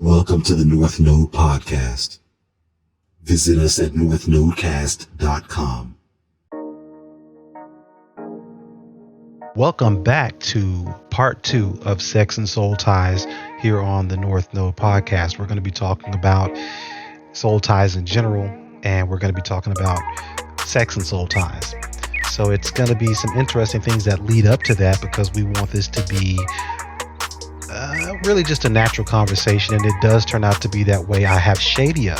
Welcome to the North Node Podcast. Visit us at northnodecast.com. Welcome back to part 2 of Sex and Soul Ties here on the North Node Podcast. We're going to be talking about soul ties in general, and we're going to be talking about sex and soul ties. So it's going to be some interesting things that lead up to that because we want this to be really just a natural conversation, and it does turn out to be that way. I have Sheedia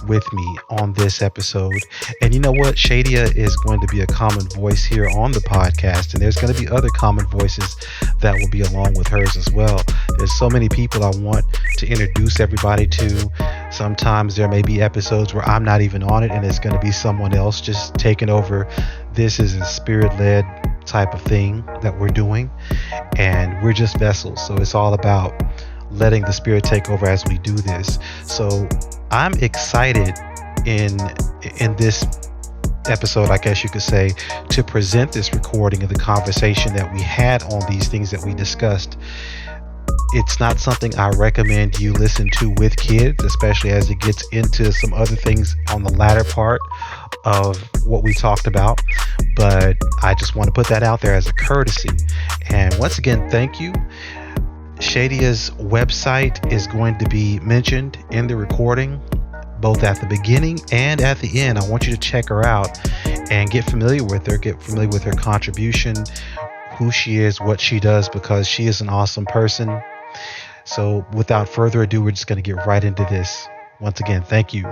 with me on this episode, and you know what? Sheedia is going to be a common voice here on the podcast, and there's going to be other common voices that will be along with hers as well. There's so many people I want to introduce everybody to. Sometimes there may be episodes where I'm not even on it, and it's going to be someone else just taking over. This is a spirit-led type of thing that we're doing, and we're just vessels, so it's all about letting the spirit take over as we do this. So I'm excited in this episode, I guess you could say, to present this recording of the conversation that we had on these things that we discussed. It's not something I recommend you listen to with kids, especially as it gets into some other things on the latter part of what we talked about. But I just want to put that out there as a courtesy. And once again, thank you. Sheedia's website is going to be mentioned in the recording, both at the beginning and at the end. I want you to check her out and get familiar with her contribution, who she is, what she does, because she is an awesome person. So without further ado, we're just going to get right into this. Once again, thank you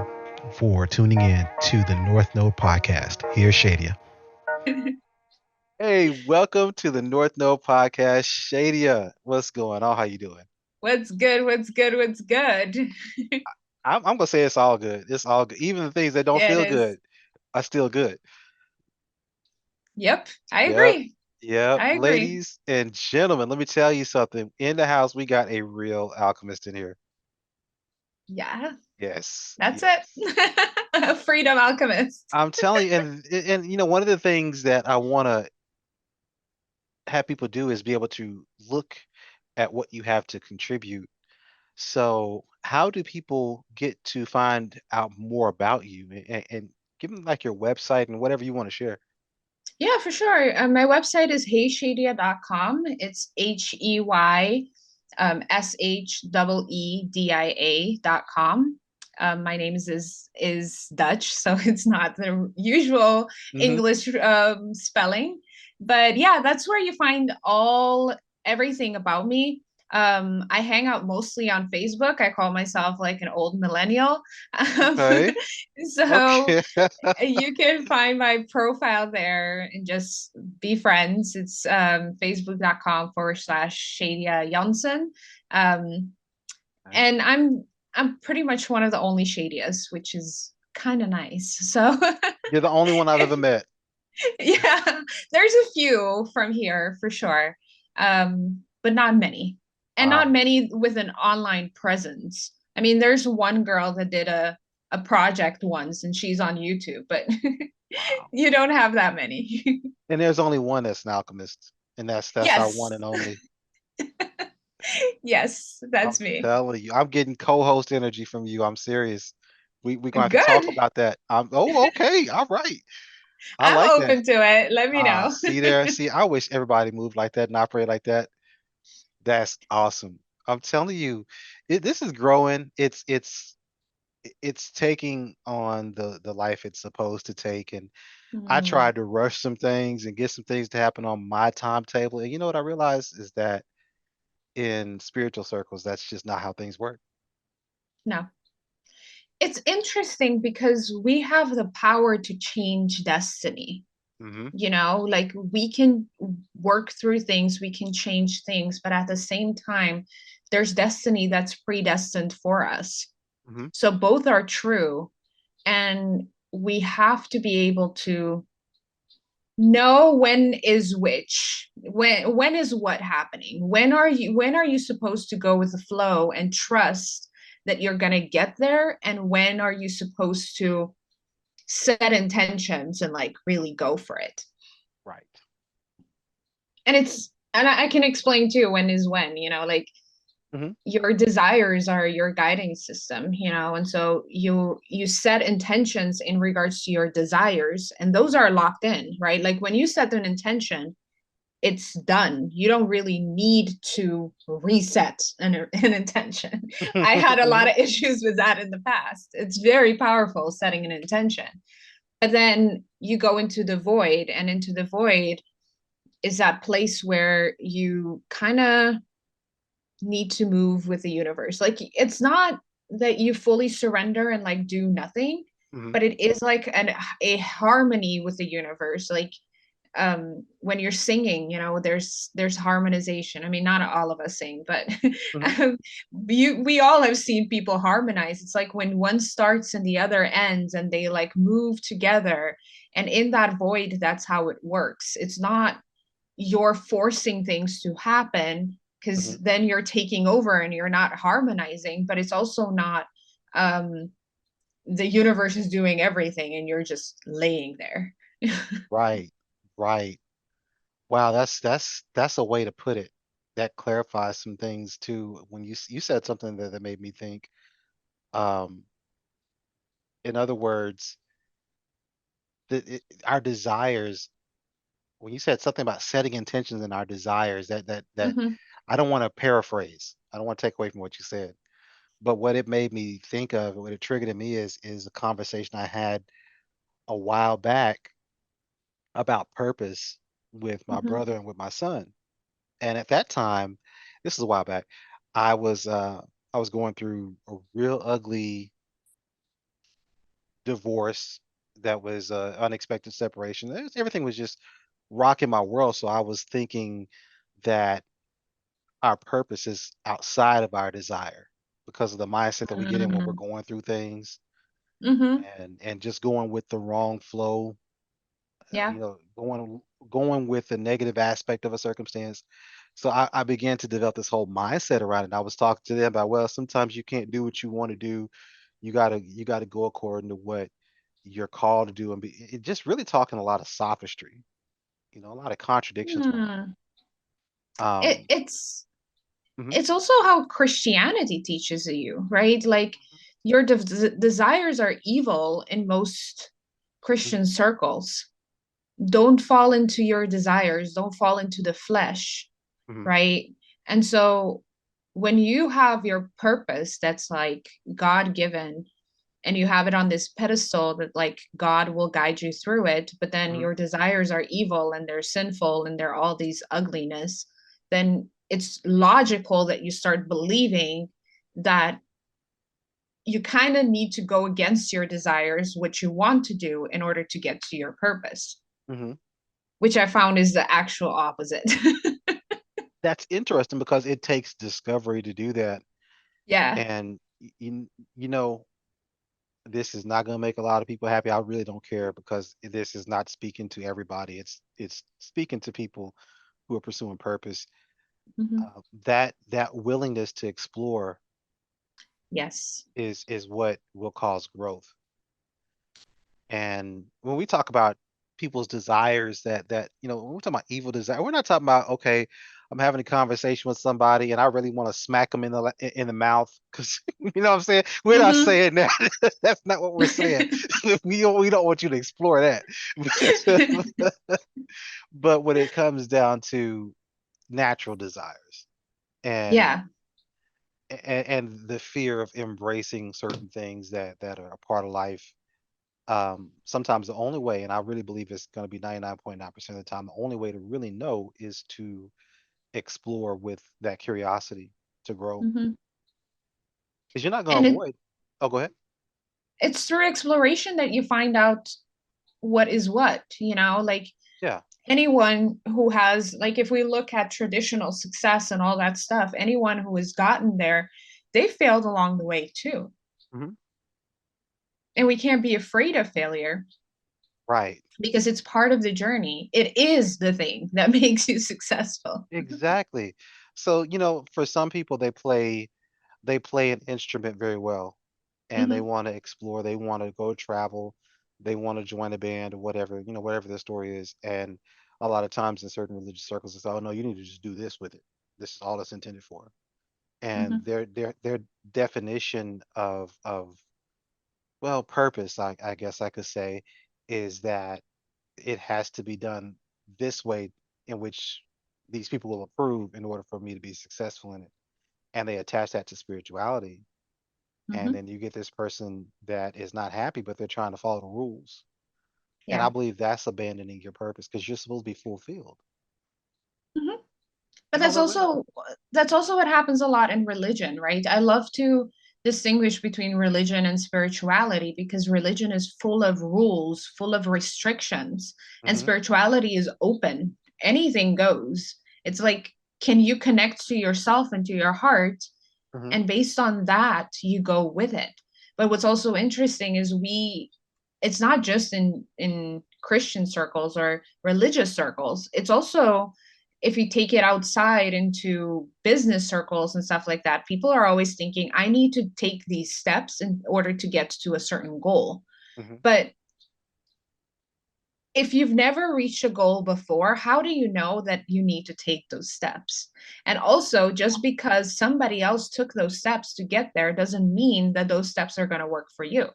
for tuning in to the North Node Podcast. Here's Sheedia. Hey, welcome to the North Node Podcast. Sheedia, what's going on? How you doing? What's good? I'm going to say it's all good. It's all good. Even the things that don't feel good are still good. Yep, I agree. Yep. Ladies and gentlemen, let me tell you something. In the house, we got a real alchemist in here. Yeah. Yes. That's it. A freedom alchemist. I'm telling you, and you know, one of the things that I want to have people do is be able to look at what you have to contribute. So how do people get to find out more about you, and give them like your website and whatever you want to share? Yeah, for sure. My website is heysheedia.com. It's HEY SHEEDIA.com. My name is Dutch, so it's not the usual English spelling. But yeah, that's where you find everything about me. I hang out mostly on Facebook. I call myself like an old millennial. Okay. So you can find my profile there and just be friends. It's facebook.com/Sheedia Janssen. And I'm pretty much one of the only Sheedias, which is kind of nice. So you're the only one I've ever met. Yeah, there's a few from here for sure, but not many, and not many with an online presence. I mean, there's one girl that did a project once, and she's on YouTube, but you don't have that many. And there's only one that's an alchemist, and that's our one and only. Yes, that's me. I'm telling you, I'm getting co-host energy from you. I'm serious. We're gonna have to talk about that. Okay, all right. I'm like open to it. Let me know. See, I wish everybody moved like that and operate like that. That's awesome. I'm telling you, this is growing. It's taking on the life it's supposed to take. And I tried to rush some things and get some things to happen on my timetable. And you know what I realized is that in spiritual circles, that's just not how things work. No. It's interesting because we have the power to change destiny. You know, like we can work through things, we can change things, but at the same time, there's destiny that's predestined for us. So both are true. And we have to be able to know when is which, when is what happening, when are you supposed to go with the flow and trust that you're going to get there, and when are you supposed to set intentions and like really go for it. Right. And I can explain too when is when, you know, like Hmm. Your desires are your guiding system, and so you set intentions in regards to your desires, and those are locked in, right? Like when you set an intention, it's done. You don't really need to reset an intention. I had a lot Hmm. of issues with that in the past. It's very powerful setting an intention. But then you go into the void, and into the void is that place where you kind of need to move with the universe. Like it's not that you fully surrender and like do nothing, Hmm. but it is like a harmony with the universe. Like when you're singing, there's harmonization. I mean, not all of us sing, but Hmm. we all have seen people harmonize. It's like when one starts and the other ends, and they like move together, and in that void, that's how it works. It's not you're forcing things to happen, because Hmm. then you're taking over and you're not harmonizing, but it's also not um the universe is doing everything and you're just laying there. Right. Right. Wow, that's a way to put it. That clarifies some things too. When you said something that made me think. Um, in other words, our desires. When you said something about setting intentions in our desires, that Mm-hmm, I don't want to paraphrase. I don't want to take away from what you said. But what it made me think of, what it triggered in me is a conversation I had a while back about purpose with my mm-hmm, brother and with my son. And at that time, this is a while back, I was uh I was going through a real ugly divorce that was unexpected separation. Everything was just rocking my world. So I was thinking that our purpose is outside of our desire because of the mindset that we get in when we're going through things mm-hmm. and just going with the wrong flow, Yeah. you know, going with the negative aspect of a circumstance. So I began to develop this whole mindset around it. I was talking to them about, well, sometimes you can't do what you want to do. You gotta go according to what you're called to do, and just really talking a lot of sophistry, a lot of contradictions around it. Hmm. it, Um, it's mhm, it's also how Christianity teaches you, right? Like your desires are evil in most mhm, Christian circles. Don't fall into your desires, don't fall into the flesh, mhm, right? And so when you have your purpose that's like God given, and you have it on this pedestal that like God will guide you through it, but then mhm, your desires are evil and they're sinful and they're all these ugliness, then it's logical that you start believing that you kind of need to go against your desires, what you want to do, in order to get to your purpose, mhm. which I found is the actual opposite. That's interesting because it takes discovery to do that. Yeah. And you know, this is not going to make a lot of people happy. I really don't care because this is not speaking to everybody. It's speaking to people who are pursuing purpose. Mm-hmm. That willingness to explore Yes. is what will cause growth. And when we talk about people's desires, when we're talking about evil desire, we're not talking about, okay, I'm having a conversation with somebody and I really want to smack them in the mouth because you know what I'm saying. We're not Mm-hmm. saying that. That's not what we're saying. We don't want you to explore that. But when it comes down to natural desires and Yeah. and the fear of embracing certain things that are a part of life, sometimes the only way, and I really believe it's going to be 99.9% of the time, the only way to really know is to explore with that curiosity to grow. Mm-hmm. Because you're not going And to avoid. Oh, go ahead. it's through exploration that you find out what is what, like Yeah. anyone who has, like, if we look at traditional success and all that stuff, anyone who has gotten there, they failed along the way too. Hmm. And we can't be afraid of failure, Right. because it's part of the journey. It is the thing that makes you successful. Exactly. So, for some people, they play an instrument very well, and they Mm-hmm. want to explore. They want to go travel. They want to join a band or whatever, whatever their story is. And a lot of times in certain religious circles, it's, oh no, you need to just do this with it. This is all it's intended for. and Mm-hmm. their definition of well, purpose, I guess I could say, is that it has to be done this way, in which these people will approve in order for me to be successful in it. And they attach that to spirituality. And Mm-hmm. then you get this person that is not happy, but they're trying to follow the rules. And Yeah. I believe that's abandoning your purpose because you're supposed to be fulfilled. Mm-hmm. But You know, that's also what happens a lot in religion, right? I love to distinguish between religion and spirituality because religion is full of rules, full of restrictions, and hmm spirituality is open. Anything goes. It's like, can you connect to yourself and to your heart? hmm And based on that, you go with it. But what's also interesting is it's not just in Christian circles or religious circles. It's also, if you take it outside into business circles and stuff like that, people are always thinking, I need to take these steps in order to get to a certain goal. hmm But if you've never reached a goal before, how do you know that you need to take those steps? And also, just because somebody else took those steps to get there doesn't mean that those steps are going to work for you.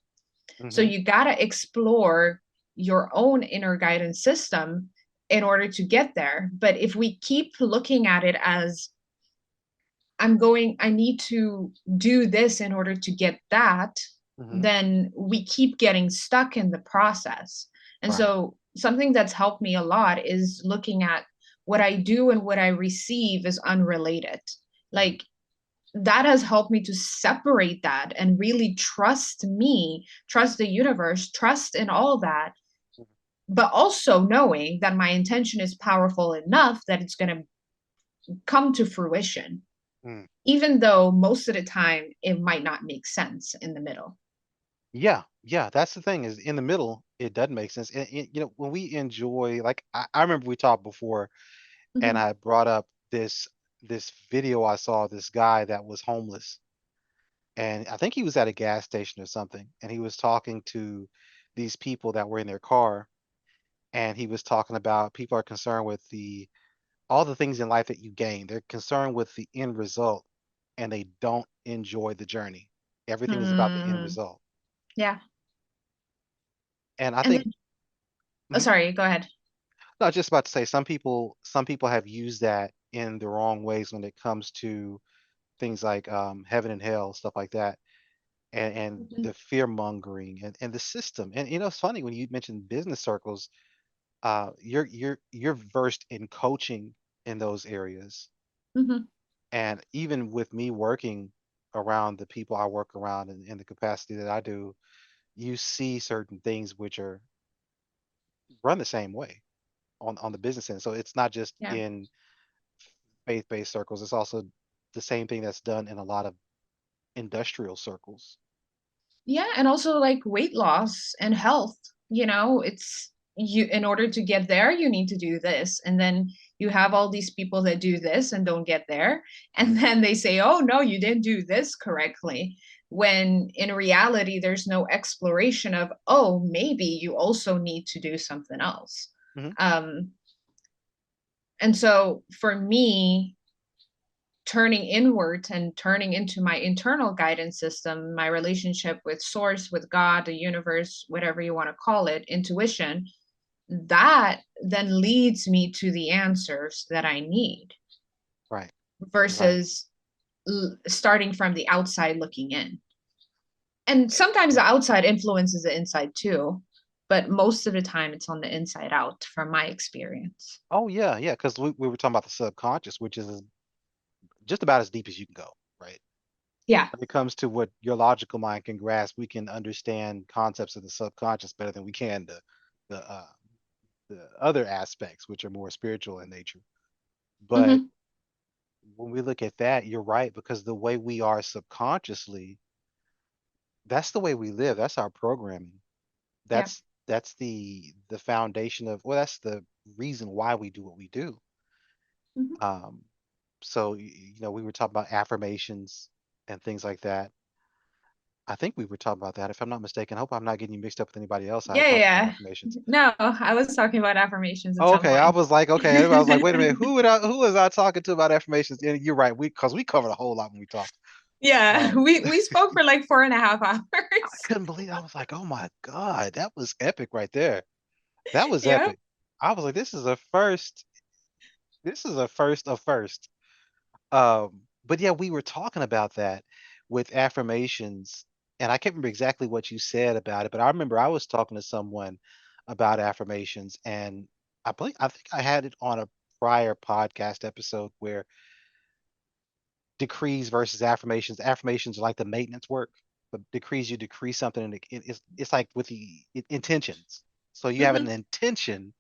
So hmm you got to explore your own inner guidance system in order to get there. But if we keep looking at it as, I need to do this in order to get that, hmm then we keep getting stuck in the process. And Right. so something that's helped me a lot is looking at what I do and what I receive is unrelated. hmm Like, that has helped me to separate that and really trust me, trust the universe, trust in all that, but also knowing that my intention is powerful enough that it's going to come to fruition, Mm. even though most of the time it might not make sense in the middle. Yeah, yeah, that's the thing is in the middle, it doesn't make sense. And, you know, when we enjoy, like I remember we talked before, and Mm-hmm. I brought up this video I saw this guy that was homeless, and I think he was at a gas station or something, and he was talking to these people that were in their car, and he was talking about people are concerned with the all the things in life that you gain. They're concerned with the end result, and they don't enjoy the journey. Everything is about the end Mm, result. yeah. And I And think then, oh, mhm. sorry, go ahead. No, I was just about to say some people have used that in the wrong ways when it comes to things like heaven and hell, stuff like that, and Mm-hmm. the fear mongering and the system. And you know, it's funny when you mentioned business circles, you're versed in coaching in those areas. Mm-hmm. And even with me working around the people I work around in the capacity that I do, you see certain things which are run the same way on the business end. So it's not just Yeah. in faith-based circles, it's also the same thing that's done in a lot of industrial circles. Yeah, and also like weight loss and health, it's you, in order to get there, you need to do this. And then you have all these people that do this and don't get there. And Mhm, then they say, oh, no, you didn't do this correctly. When in reality, there's no exploration of, oh, maybe you also need to do something else. mhm, Um, and so for me, turning inward and turning into my internal guidance system, my relationship with source, with God, the universe, whatever you want to call it, intuition, that then leads me to the answers that I need right, right. versus starting from the outside looking in. And sometimes the Yeah. outside influences the inside too, but most of the time it's on the inside out from my experience. Oh yeah, yeah. Because we were talking about the subconscious, which is just about as deep as you can go, right? Yeah. When it comes to what your logical mind can grasp, we can understand concepts of the subconscious better than we can the uh, the other aspects, which are more spiritual in nature. But Mm-hmm. when we look at that, you're right, because the way we are subconsciously, that's the way we live. That's our programming. Yeah. That's the foundation of, well, that's the reason why we do what we do. Mm-hmm. Um, so you know, we were talking about affirmations and things like that. I think we were talking about that, if I'm not mistaken. I hope I'm not getting you mixed up with anybody else I Yeah, talked about yeah. affirmations. No, I was talking about affirmations at Oh, some okay, I point. was like, okay, I was like, wait a minute, who was I talking to about affirmations? And you're right, because we covered a whole lot when we talked. Yeah, Um, we spoke for like 4.5 hours. I couldn't believe. I was like, oh my God, that was epic right there. That was Yeah. epic. I was like, this is a first. This is a first of first. But yeah, we were talking about that with affirmations, and I can't remember exactly what you said about it, but I remember I was talking to someone about affirmations, and I think I had it on a prior podcast episode where decrees versus affirmations. Affirmations are like the maintenance work, but decrees, you decree something, and it's like with the intentions. So you have an Hmm. intention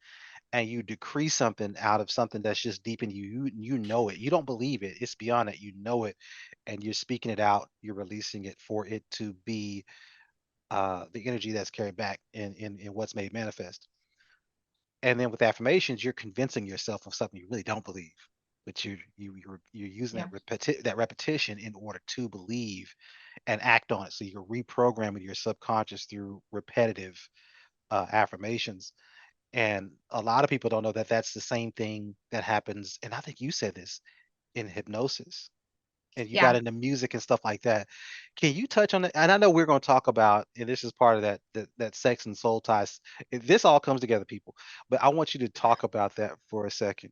and you decree something out of something that's just deep in you. You know it. You don't believe it. It's beyond it. You know it, and you're speaking it out. You're releasing it for it to be the energy that's carried back in what's made manifest. And then with affirmations, you're convincing yourself of something you really don't believe, but you're using Yeah. that repetition in order to believe and act on it. So you're reprogramming your subconscious through repetitive affirmations. And a lot of people don't know that that's the same thing that happens. And I think you said this in hypnosis, and you got Yeah. into music and stuff like that. Can you touch on it? And I know we're going to talk about, and this is part of that sex and soul ties. This all comes together, people. But I want you to talk about that for a second.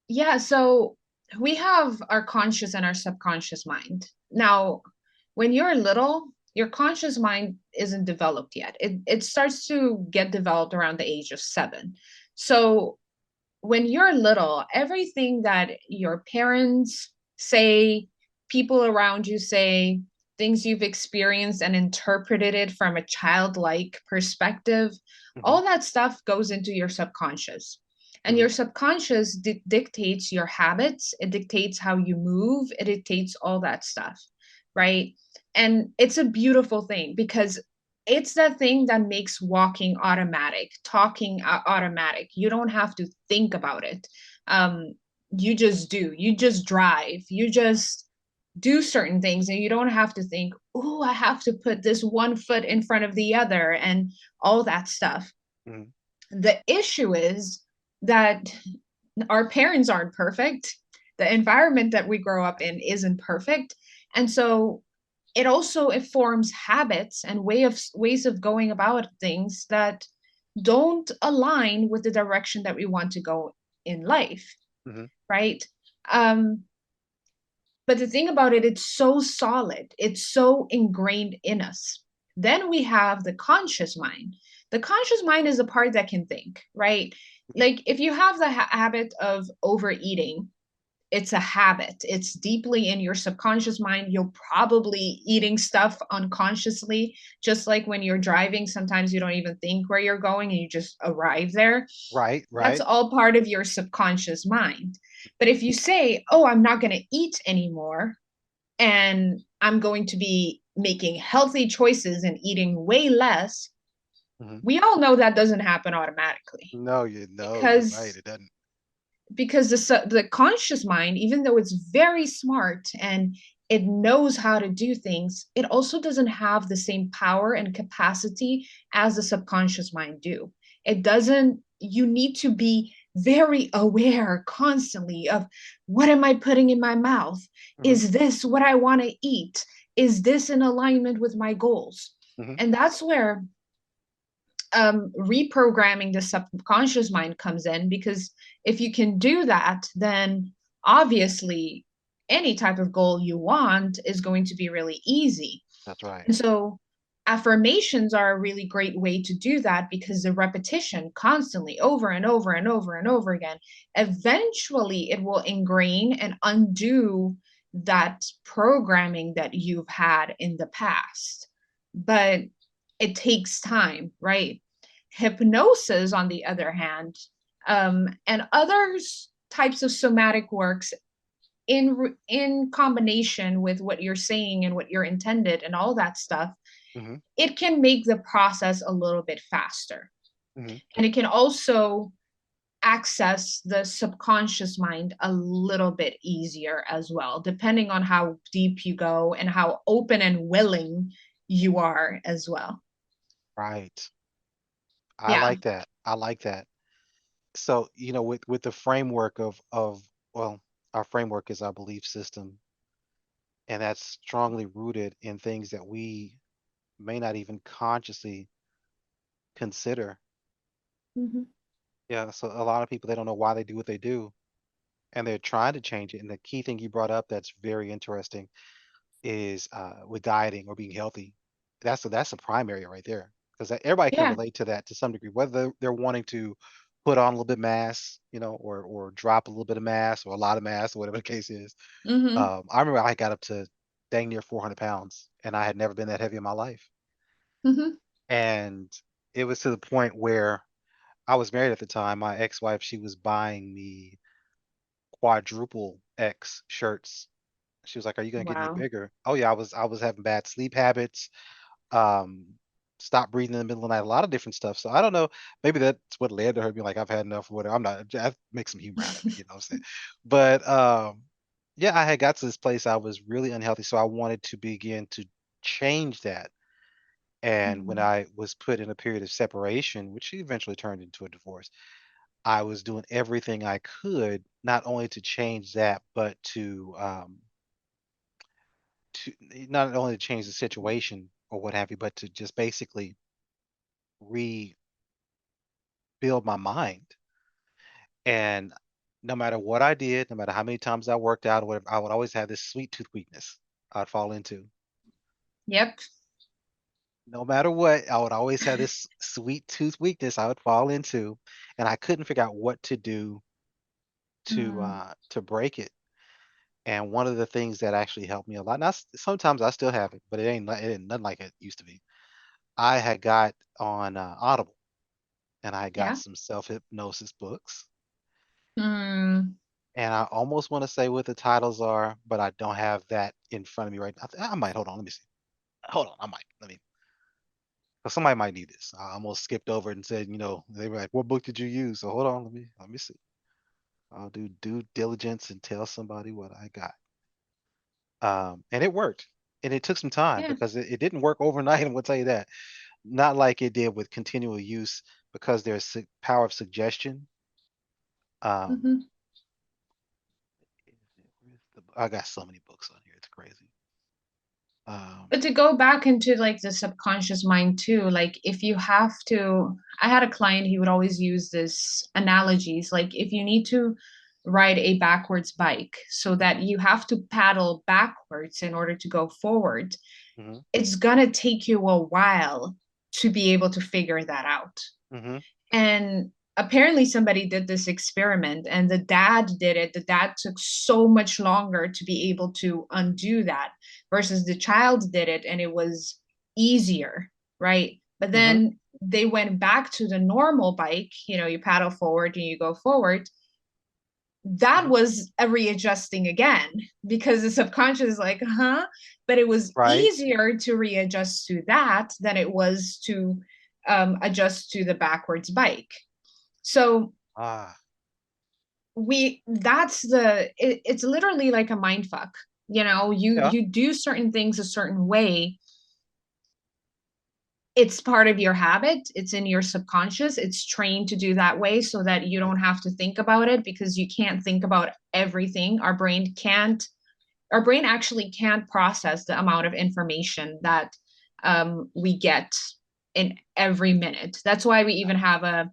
Yeah, so we have our conscious and our subconscious mind. Now, when you're little, your conscious mind isn't developed yet. It starts to get developed around the age of 7. So when you're little, everything that your parents say, people around you say, things you've experienced and interpreted it from a childlike perspective, Hmm. all that stuff goes into your subconscious. And Hmm. your subconscious dictates your habits, it dictates how you move, it dictates all that stuff, right? And it's a beautiful thing because it's that thing that makes walking automatic, talking automatic. You don't have to think about it. Um, you just do. You just drive. You just do certain things, and you don't have to think, "Oh, I have to put this one foot in front of the other," and all that stuff. Hmm. The issue is that our parents aren't perfect. The environment that we grow up in isn't perfect, and so it forms habits and ways of going about things that don't align with the direction that we want to go in life, Hmm. right? um but the thing about it, it's so solid, it's so ingrained in us. Then we have the conscious mind. The conscious mind is the part that can think, right? Like if you have the habit of overeating, it's a habit. It's deeply in your subconscious mind. You're probably eating stuff unconsciously, just like when you're driving, sometimes you don't even think where you're going and you just arrive there. Right, That's right. all part of your subconscious mind. But if you say, oh, I'm not going to eat anymore and I'm going to be making healthy choices and eating way less, Hmm. we all know that doesn't happen automatically No, you know, you're right. because It doesn't. the conscious mind, even though it's very smart and it knows how to do things, it also doesn't have the same power and capacity as the subconscious mind do. It doesn't. You need to be very aware constantly of, what am I putting in my mouth? Hmm. Is this what I want to eat? Is this in alignment with my goals? Hmm. And that's where reprogramming the subconscious mind comes in, because if you can do that, then obviously any type of goal you want is going to be really easy. That's right. And so affirmations are a really great way to do that, because the repetition constantly over and over and over and over again, eventually it will ingrain and undo that programming that you've had in the past. But it takes time, right? Hypnosis, on the other hand, and others types of somatic works in combination with what you're saying and what you're intended and all that stuff, Hmm. it can make the process a little bit faster. Hmm. And it can also access the subconscious mind a little bit easier as well, depending on how deep you go and how open and willing you are as well. Right. I Yeah. like that. I like that. So, with the framework of well, our framework is our belief system, and that's strongly rooted in things that we may not even consciously consider. Mm-hmm. Yeah, so a lot of people they don't know why they do what they do, and they're trying to change it. And the key thing you brought up that's very interesting is with dieting or being healthy. That's the primary right there, because everybody can Yeah. relate to that to some degree, whether they're wanting to put on a little bit mass, or drop a little bit of mass or a lot of mass or whatever the case is. Mm-hmm. I remember I got up to dang near 400 pounds, and I had never been that heavy in my life. Mm-hmm. And it was to the point where I was married at the time. My ex-wife, she was buying me quadruple X shirts. She was like, "Are you gonna get any Wow. bigger?" Oh yeah, I was having bad sleep habits, um, stopped breathing in the middle of the night, a lot of different stuff. So I don't know, maybe that's what led to her being like, "I've had enough," or whatever. I'm not, I make some humor out of it, you know what I'm saying? But yeah, I had got to this place I was really unhealthy, so I wanted to begin to change that. And when Mm. I was put in a period of separation, which eventually turned into a divorce, I was doing everything I could, not only to change that, but to not only to change the situation or what have you, but to just basically rebuild my mind. And no matter what I did, no matter how many times I worked out or whatever, I would always have this sweet tooth weakness I'd fall into. Yep. No matter what, I would always have this sweet tooth weakness I would fall into, and I couldn't figure out what to do Mm. to break it. And one of the things that actually helped me a lot, now sometimes I still have it, but it ain't nothing like it used to be. I had got on Audible, and I got Yeah. some self-hypnosis books. Mm. And I almost want to say what the titles are, but I don't have that in front of me right now. I might, hold on, let me see. Hold on, I might. Let me, 'cause somebody might need this. I almost skipped over it and said, they were like, "What book did you use?" So hold on, let me see. I'll do due diligence and tell somebody what I got. And it worked. And it took some time Yeah. because it didn't work overnight. I'm gonna tell you that. Not like it did with continual use, because there's power of suggestion. Um, Mm-hmm. I got so many books on here. It's crazy. But to go back into like the subconscious mind too, like if you have to, I had a client, he would always use this analogies, like if you need to ride a backwards bike so that you have to paddle backwards in order to go forward, hmm it's gonna take you a while to be able to figure that out. hmm And apparently somebody did this experiment and the dad did it. The dad took so much longer to be able to undo that versus the child did it and it was easier, right? But hmm then they went back to the normal bike, you paddle forward and you go forward. That hmm was a readjusting again because the subconscious is like, huh? But it was Right. easier to readjust to that than it was to adjust to the backwards bike. So Ah, it's literally like a mind fuck. You yeah. you do certain things a certain way. It's part of your habit, it's in your subconscious, it's trained to do that way so that you Right. don't have to think about it because you can't think about everything. Our brain actually can't process the amount of information that we get in every minute. That's why we even have a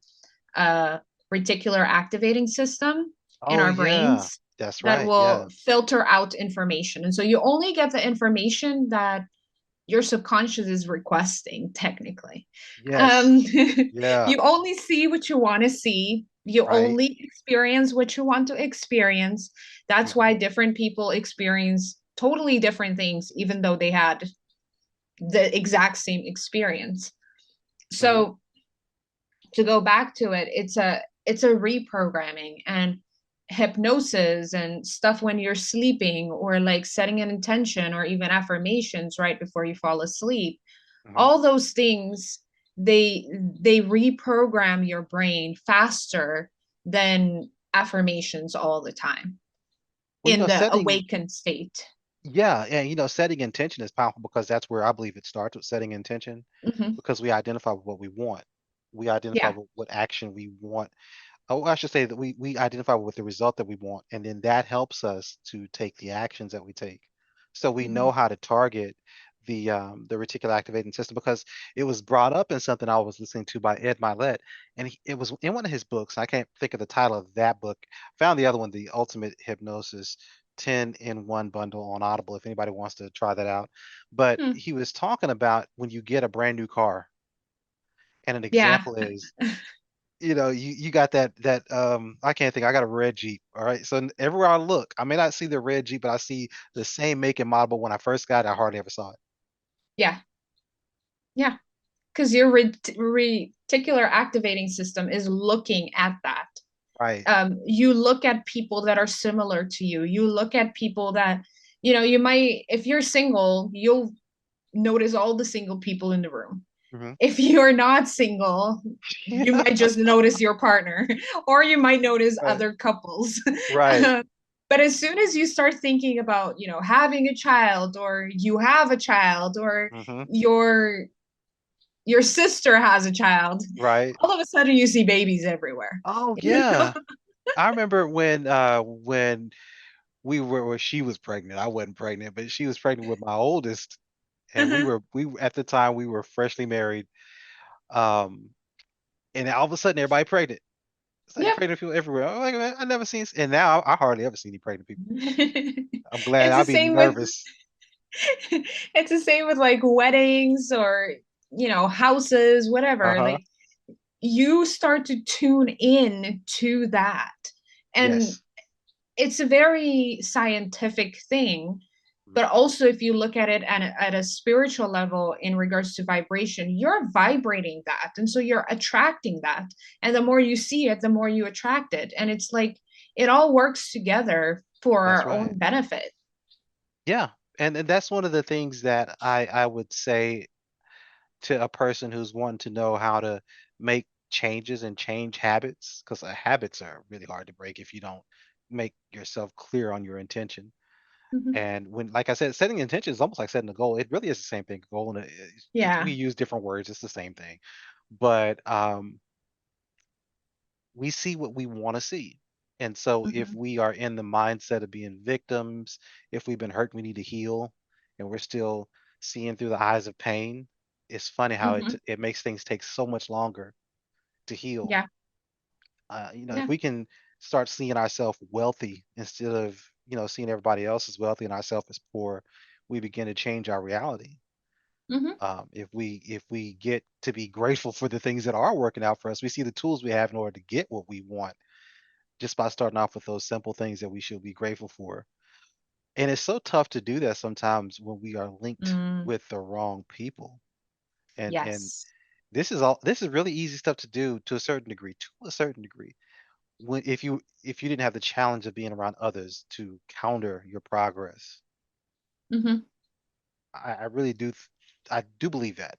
reticular activating system in Oh our yeah. brains That's that right. Yeah. will filter out information. And so you only get the information that your subconscious is requesting, technically. Yes. Um, Yeah. you only see what you want to see. You Right. only experience what you want to experience. That's hmm why different people experience totally different things, even though they had the exact same experience. hmm So to go back to it, it's a reprogramming, and hypnosis and stuff when you're sleeping, or like setting an intention or even affirmations right before you fall asleep. hmm All those things, they reprogram your brain faster than affirmations all the time Well, in the awakened state. yeah, and setting intention is powerful because that's where I believe it starts with setting intention Hmm. because we identify with what we want. We identify Yeah. with what action we want. Oh, I should say that we identify with the result that we want, and then that helps us to take the actions that we take. So we Hmm. know how to target the reticular activating system because it was brought up in something I was listening to by Ed Milet, and it was in one of his books. I can't think of the title of that book. I found the other one, The Ultimate Hypnosis 10 in one bundle on Audible, if anybody wants to try that out. But Hmm. he was talking about when you get a brand new car, and an Yeah. example is you got that I can't think. I got a red Jeep. All right. So everywhere I look, I may not see the red Jeep, but I see the same make and model. But when I first got it, I hardly ever saw it. Yeah. Yeah. Because your reticular activating system is looking at that. Right. You look at people that are similar to you. You look at people that, you might, if you're single, you'll notice all the single people in the room. Hmm. If you're not single, you Yeah. might just notice your partner, or you might notice Right. other couples. Right. But as soon as you start thinking about, having a child, or you have a child, or Hmm. your your sister has a child, Right. all of a sudden you see babies everywhere. Oh You know? yeah. I remember when we were well, she was pregnant. I wasn't pregnant, but she was pregnant with my oldest, and we at the time we were freshly married. Um, and all of a sudden everybody pregnant. It's like Yep. pregnant people everywhere. I'm like, man, I never seen, and now I hardly ever see any pregnant people. I'm glad. It's I'll the be same with nervous. it's the same with like weddings, or houses, whatever. Uh-huh. Like, you start to tune in to that, and Yes. it's a very scientific thing. Mhm. But also, if you look at it at a spiritual level, in regards to vibration, you're vibrating that, and so you're attracting that. And the more you see it, the more you attract it, and it's like it all works together for That's our right. own benefit. Yeah. And that's one of the things that I would say to a person who's wanting to know how to make changes and change habits, because habits are really hard to break if you don't make yourself clear on your intention. Hmm. And when, like I said, setting intention is almost like setting a goal. It really is the same thing. Goal and we Yeah. use different words. It's the same thing. But we see what we want to see. And so if Hmm. we are in the mindset of being victims, if we've been hurt, we need to heal, and we're still seeing through the eyes of pain, it's funny how Hmm. it makes things take so much longer to heal. Yeah. If Yeah. we can start seeing ourselves wealthy instead of, seeing everybody else as wealthy and ourselves as poor, we begin to change our reality. Hmm. If we get to be grateful for the things that are working out for us, we see the tools we have in order to get what we want just by starting off with those simple things that we should be grateful for. And it's so tough to do that sometimes when we are linked Mm, with the wrong people. And yes. this is really easy stuff to do to a certain degree, When if you didn't have the challenge of being around others to counter your progress. Hmm. I really I do believe that.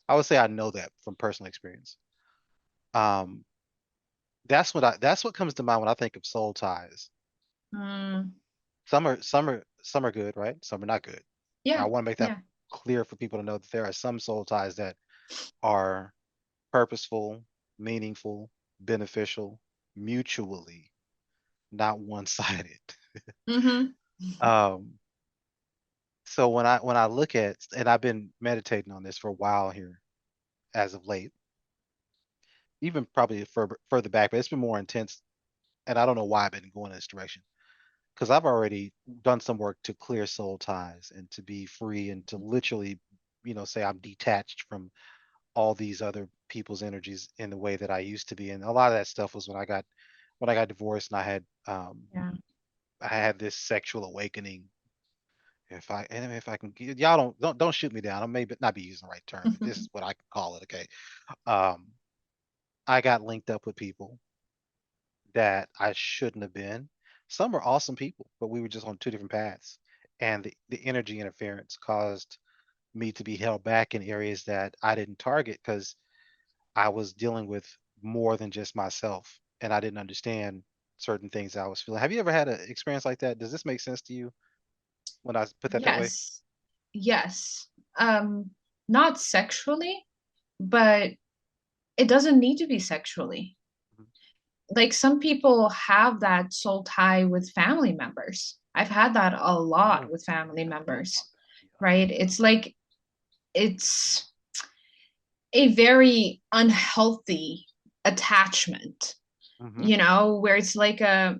I would say I know that from personal experience. Um, that's what comes to mind when I think of soul ties. Mm, Some are good, right? Some are not good. And I yeah. want to make that Yeah. clear for people to know that there are some soul ties that are purposeful, meaningful, beneficial, mutually, not one-sided. Hmm. Um, so when I look at, and I've been meditating on this for a while here as of late, even probably further back, but it's been more intense, and I don't know why I've been going in this direction. Because I've already done some work to clear soul ties and to be free and to literally, say I'm detached from all these other people's energies in the way that I used to be. And a lot of that stuff was when I got divorced and Yeah. I had this sexual awakening. If I can, y'all don't shoot me down. I may not be using the right term, but this is what I can call it. Okay. Um, I got linked up with people that I shouldn't have been. Some are awesome people, but we were just on two different paths. And the energy interference caused me to be held back in areas that I didn't target because I was dealing with more than just myself. and I didn't understand certain things I was feeling. Have you ever had an experience like that? Does this make sense to you when I put that way? Yes. Yes. Um, Not sexually, but it doesn't need to be sexually. Mhm. Like some people have that soul tie with family members. I've had that a lot Oh, with family yeah, I forgot members, about that. right? It's like it's a very unhealthy attachment, Yeah. you know, where it's like a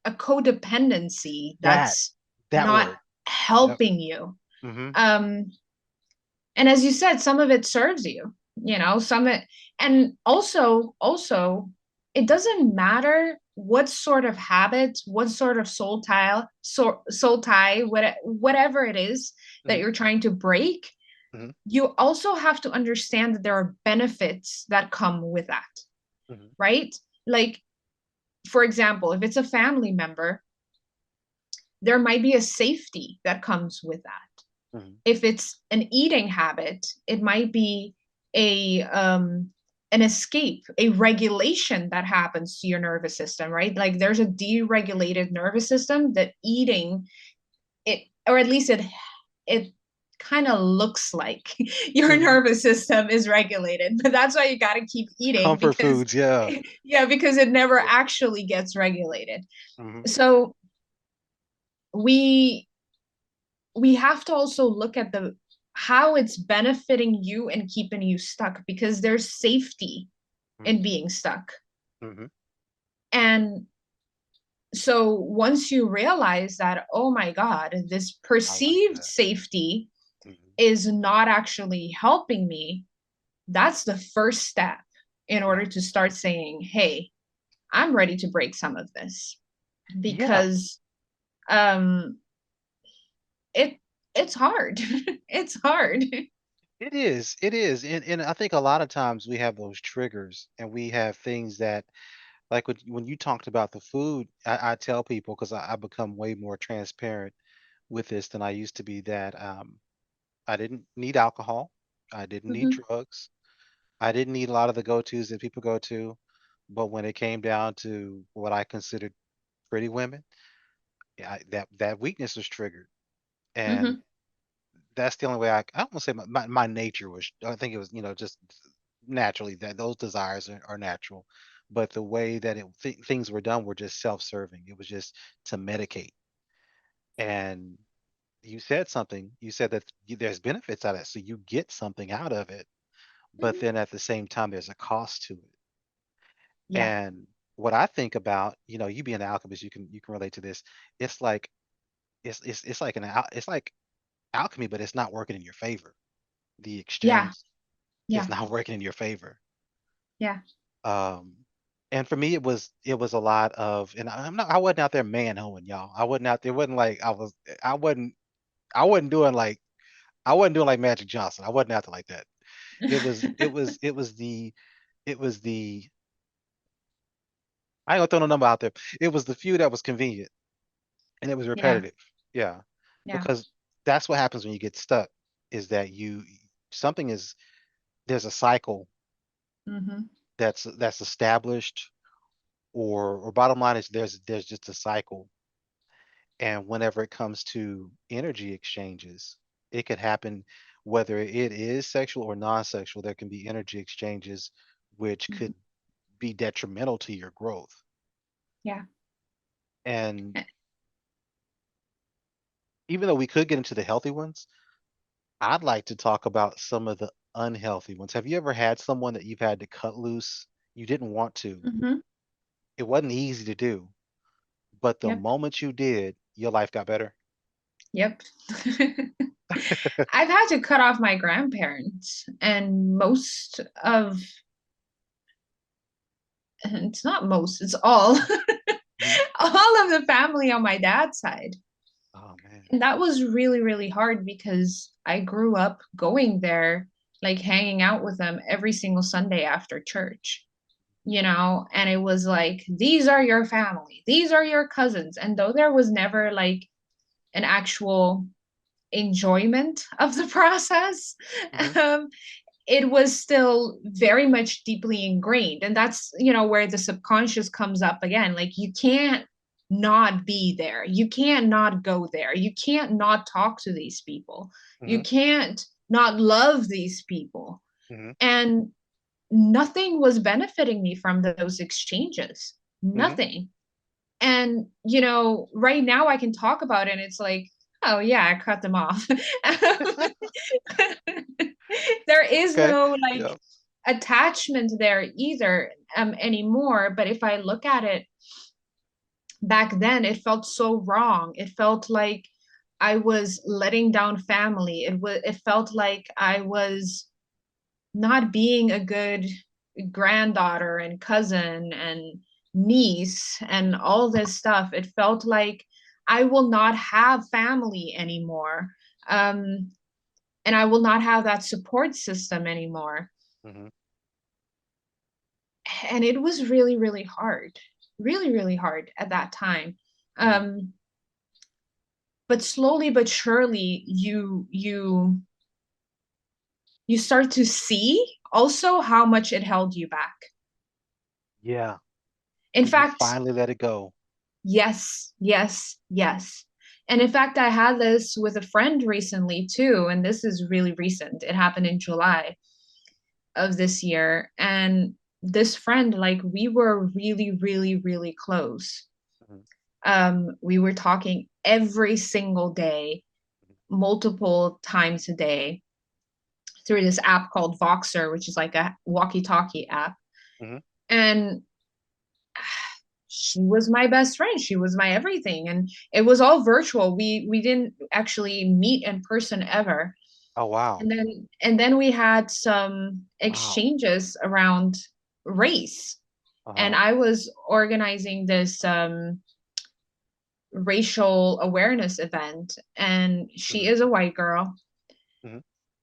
codependency That that's that not word. Yep. helping you. Hmm. Um, and as you said, some of it serves you, you know, and also it doesn't matter what sort of habits, what sort of soul tie, whatever it is that Hmm. you're trying to break. Hmm. You also have to understand that there are benefits that come with that, Hmm. right? Like, for example, if it's a family member, there might be a safety that comes with that. Hmm. If it's an eating habit, it might be a an escape, a regulation that happens to your nervous system, right? Like there's a deregulated nervous system that eating it, or at least it kind of looks like your Hmm. nervous system is regulated, but that's why you got to keep eating Comfort because foods, yeah. yeah, because it never Yeah. actually gets regulated. Hmm. So we we have to also look at the how it's benefiting you and keeping you stuck, because there's safety Hmm. in being stuck. Hmm. And so once you realize that, oh my God, this I like perceived that. safety Hmm. is not actually helping me, that's the first step in Yeah. order to start saying, hey, I'm ready to break some of this. Yeah. Because um it it's hard. It's hard. It is. It is. And I think a lot of times we have those triggers and we have things that, like when you talked about the food, I tell people, because I become way more transparent with this than I used to be, that I didn't need alcohol. I didn't need Mhm, drugs. I didn't need a lot of the go-tos that people go to. But when it came down to what I considered pretty women, yeah, that weakness was triggered. And mhm, that's the only way I don't want to say my nature was, I think it was, just naturally that those desires are natural. But the way that things were done were just self-serving. It was just to medicate. And you said something. You said that there's benefits out of it, so you get something out of it. But mhm. then at the same time, there's a cost to it. Yeah, And what I think about, you being an alchemist, you can relate to this. It's like it's like it's like alchemy, but it's not working in your favor. The yeah, exchange is yeah, not working in your favor. yeah. Um, and for me, it was a lot of, and I wasn't out there man hoeing y'all. I wasn't out there. It wasn't like I wasn't I wasn't doing like I wasn't doing like Magic Johnson. I wasn't out there like that. It was the I ain't gonna throw no number out there. It was the few that was convenient and it was Yeah, repetitive. Yeah, yeah. because that's what happens when you get stuck. Is that something is there's a cycle Mhm, that's established, or bottom line is there's just a cycle. And whenever it comes to energy exchanges, it could happen whether it is sexual or non-sexual. There can be energy exchanges which mhm. could be detrimental to your growth. Yeah. And even though we could get into the healthy ones, I'd like to talk about some of the unhealthy ones. Have you ever had someone that you've had to cut loose? You didn't want to. Mhm. It wasn't easy to do, but the Yep. moment you did, your life got better. Yep. I've had to cut off my grandparents, and most of it's not most, it's all Mhm. all of the family on my dad's side. Oh man. And that was really, really hard because I grew up going there, like hanging out with them every single Sunday after church, you know, and it was like, these are your family, these are your cousins. And though there was never like an actual enjoyment of the process, Hmm. um, it was still very much deeply ingrained. And that's, where the subconscious comes up again. Like, you can't not be there. You can't not go there. You can't not talk to these people. You Mm-hmm. can't not love these people. Mm-hmm. And nothing was benefiting me from those exchanges. Mm-hmm. Nothing. And, right now I can talk about it and it's like, oh yeah, I cut them off. There is Okay. no like Yeah. attachment there either anymore. But if I look at it back then, it felt so wrong. It felt like I was letting down family. It felt like I was not being a good granddaughter and cousin and niece and all this stuff. It felt like I will not have family anymore. Um, and I will not have that support system anymore. Mm-hmm. And it was really, really hard, really, really hard at that time. Mm-hmm. Um, but slowly but surely, you start to see also how much it held you back. Yeah. In When you fact, finally let it go. yes, yes, yes. And in fact, I had this with a friend recently too, and this is really recent. It happened in July of this year. And this friend, like, we were really, really, really close. Mm-hmm. We were talking every single day, multiple times a day through this app called Voxer, which is like a walkie-talkie app. Mm-hmm. And she was my best friend. She was my everything. And it was all virtual. We didn't actually meet in person ever. Oh, wow. And then we had some Wow. exchanges around race. And Uh-huh. I was organizing this racial awareness event, and she Mm-hmm. is a white girl. Mm-hmm.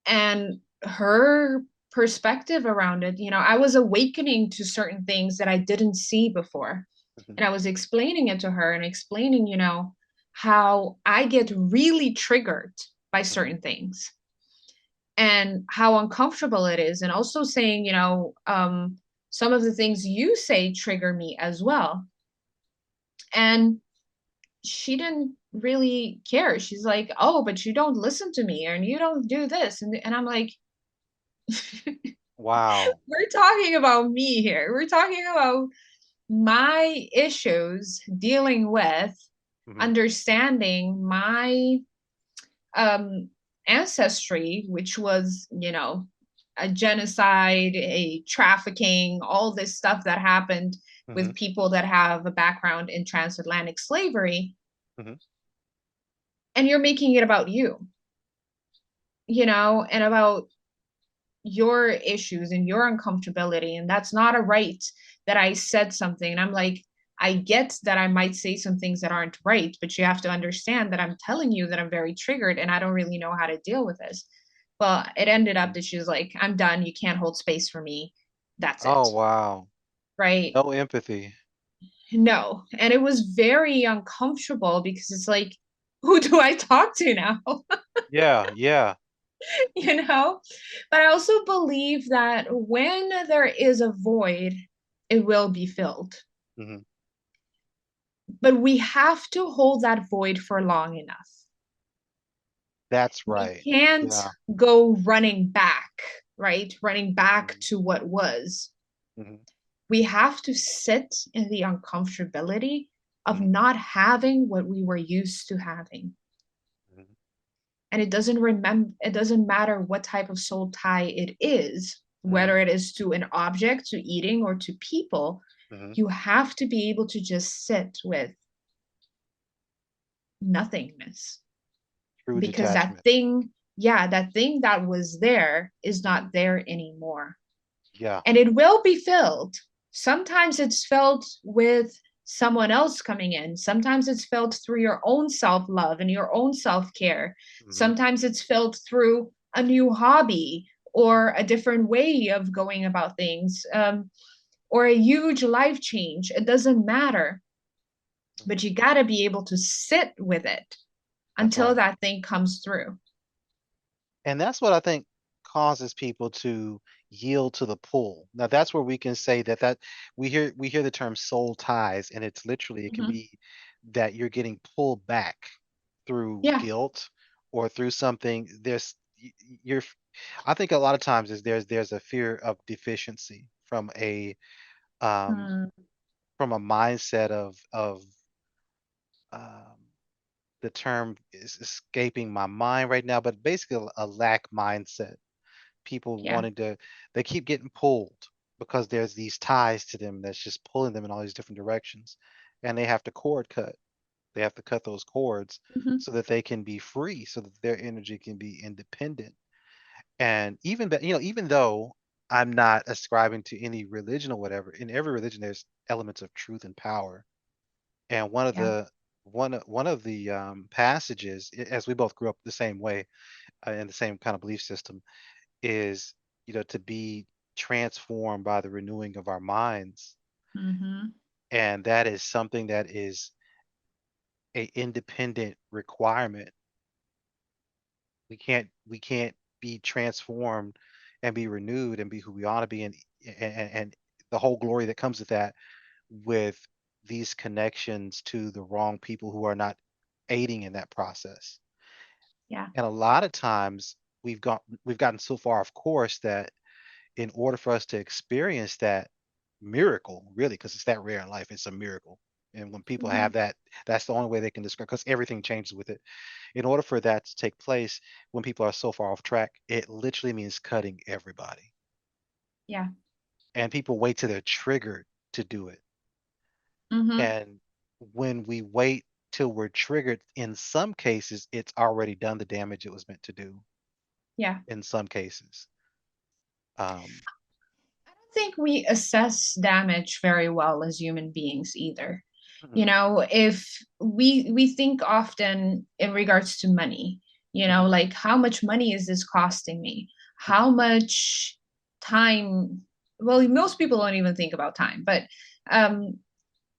And her perspective around it, I was awakening to certain things that I didn't see before. Mm-hmm. And I was explaining it to her and explaining, how I get really triggered by Mm-hmm. certain things and how uncomfortable it is. And also saying, some of the things you say trigger me as well. And she didn't really care. She's like, oh, but you don't listen to me and you don't do this. And I'm like, Wow. we're talking about me here. We're talking about my issues dealing with Mm-hmm. understanding my um ancestry, which was, a genocide, a trafficking, all this stuff that happened Mm-hmm. with people that have a background in transatlantic slavery. Mm-hmm. And you're making it about you, and about your issues and your uncomfortability. And that's not a right that I said something. And I'm like, I get that I might say some things that aren't right, but you have to understand that I'm telling you that I'm very triggered and I don't really know how to deal with this. Well, it ended up that she was like, I'm done. You can't hold space for me. That's Oh, it. wow. Right. No empathy. No. And it was very uncomfortable because it's like, who do I talk to now? Yeah. Yeah. But I also believe that when there is a void, it will be filled. Mm-hmm. But we have to hold that void for long enough. That's We right. can't Yeah. go running back, right? Running back Mm-hmm. to what was. Mm-hmm. We have to sit in the uncomfortability of Mm-hmm. not having what we were used to having. Mm-hmm. And it doesn't matter what type of soul tie it is, Mm-hmm. whether it is to an object, to eating, or to people. Mm-hmm. You have to be able to just sit with nothingness, True because detachment. that thing that was there is Mm-hmm. not there anymore. Yeah. And it will be filled. Sometimes it's filled with someone else coming in. Sometimes it's filled through your own self love and your own self care. Mm-hmm. Sometimes it's filled through a new hobby or a different way of going about things, or a huge life change. It doesn't matter. Mm-hmm. But you got to be able to sit with it That's until right. that thing comes through. And that's what I think causes people to yield to the pull. Now that's where we can say that we hear the term soul ties, and it's literally it can Hmm. be that you're getting pulled back through Yeah. guilt or through something. You're I think a lot of times is there's a fear of deficiency um Mm, from a mindset of um the term is escaping my mind right now, but basically a lack mindset. People yeah. wanting to, they keep getting pulled because there's these ties to them that's just pulling them in all these different directions. And they have to cord cut. They have to cut those cords Hmm. so that they can be free, so that their energy can be independent. And even that, even though I'm not ascribing to any religion or whatever, in every religion there's elements of truth and power. And Yeah. one of the passages, as we both grew up the same way in the same kind of belief system, is to be transformed by the renewing of our minds, Hmm. and that is something that is a independent requirement. We can't be transformed and be renewed and be who we ought to be, and the whole glory that comes with that, with these connections to the wrong people who are not aiding in that process. Yeah. And a lot of times we've gotten so far off course that in order for us to experience that miracle, really, because it's that rare in life, it's a miracle. And when people Hmm. have that, that's the only way they can describe, because everything changes with it. In order for that to take place, when people are so far off track, it literally means cutting everybody. Yeah. And people wait till they're triggered to do it. Hmm. And when we wait till we're triggered, in some cases, it's already done the damage it was meant to do. Yeah. In some cases. Um, I don't think we assess damage very well as human beings either. mhm, If we think often in regards to money, mhm, like how much money is this costing me? mhm. How much time? Well, most people don't even think about time, but um,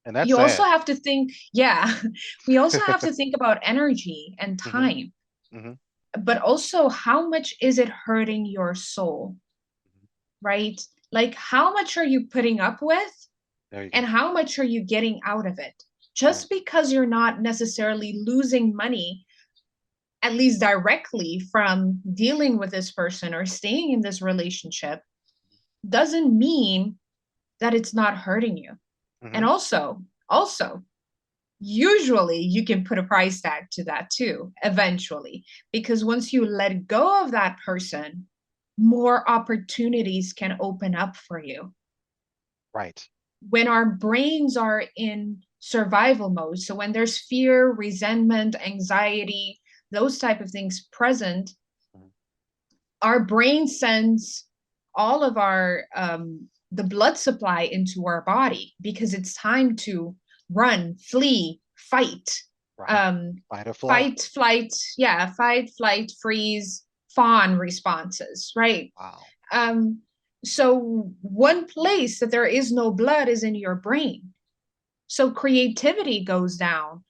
And that's you also sad. have to think, yeah, we also have to think about energy and Hmm. time, Hmm. but also how much is it hurting your soul, right? Like, how much are you putting up with There you and go. how much are you getting out of it? Right. Just because you're not necessarily losing money, at least directly from dealing with this person or staying in this relationship, doesn't mean that it's not hurting you. And Hmm. also, usually you can put a price tag to that too, eventually, because once you let go of that person, more opportunities can open up for you. Right. When our brains are in survival mode, so when there's fear, resentment, anxiety, those type of things present, Mhm. our brain sends all of our the blood supply into our body because it's time to run, flee, fight, Right. um, Fight or flight. fight, flight, yeah, fight, flight, freeze, fawn responses, right? Wow. um, so one place that there is no blood is in your brain. So creativity goes down.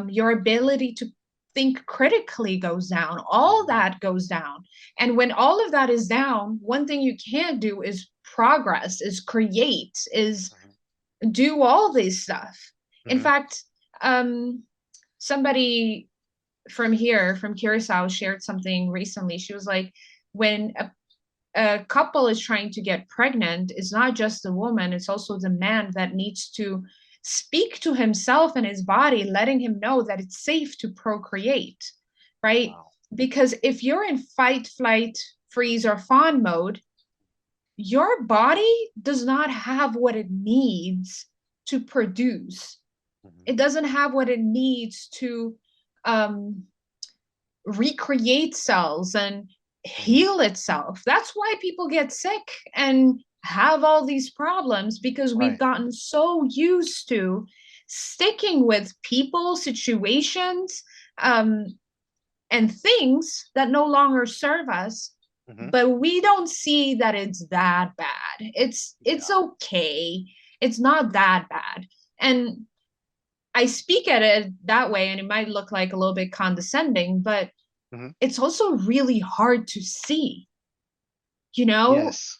Your ability to think critically goes down. All Hmm. that goes down. And when all of that is down, one thing you can't do is progress, is create, is Hmm. do all this stuff. In Hmm. fact, um, somebody from here, from Curacao, shared something recently. She was like, when a couple is trying to get pregnant, it's not just the woman, it's also the man that needs to speak to himself and his body, letting him know that it's safe to procreate, right? Wow. Because if you're in fight, flight, freeze, or fawn mode, your body does not have what it needs to produce. Hmm. It doesn't have what it needs to um, recreate cells and Hmm. heal itself. That's why people get sick and have all these problems because we've Right. gotten so used to sticking with people, situations, um, and things that no longer serve us. Hmm. But we don't see that it's that bad. It's Yeah. okay. It's not that bad. And I speak at it that way, and it might look like a little bit condescending, but Hmm. it's also really hard to see. You know, Yes.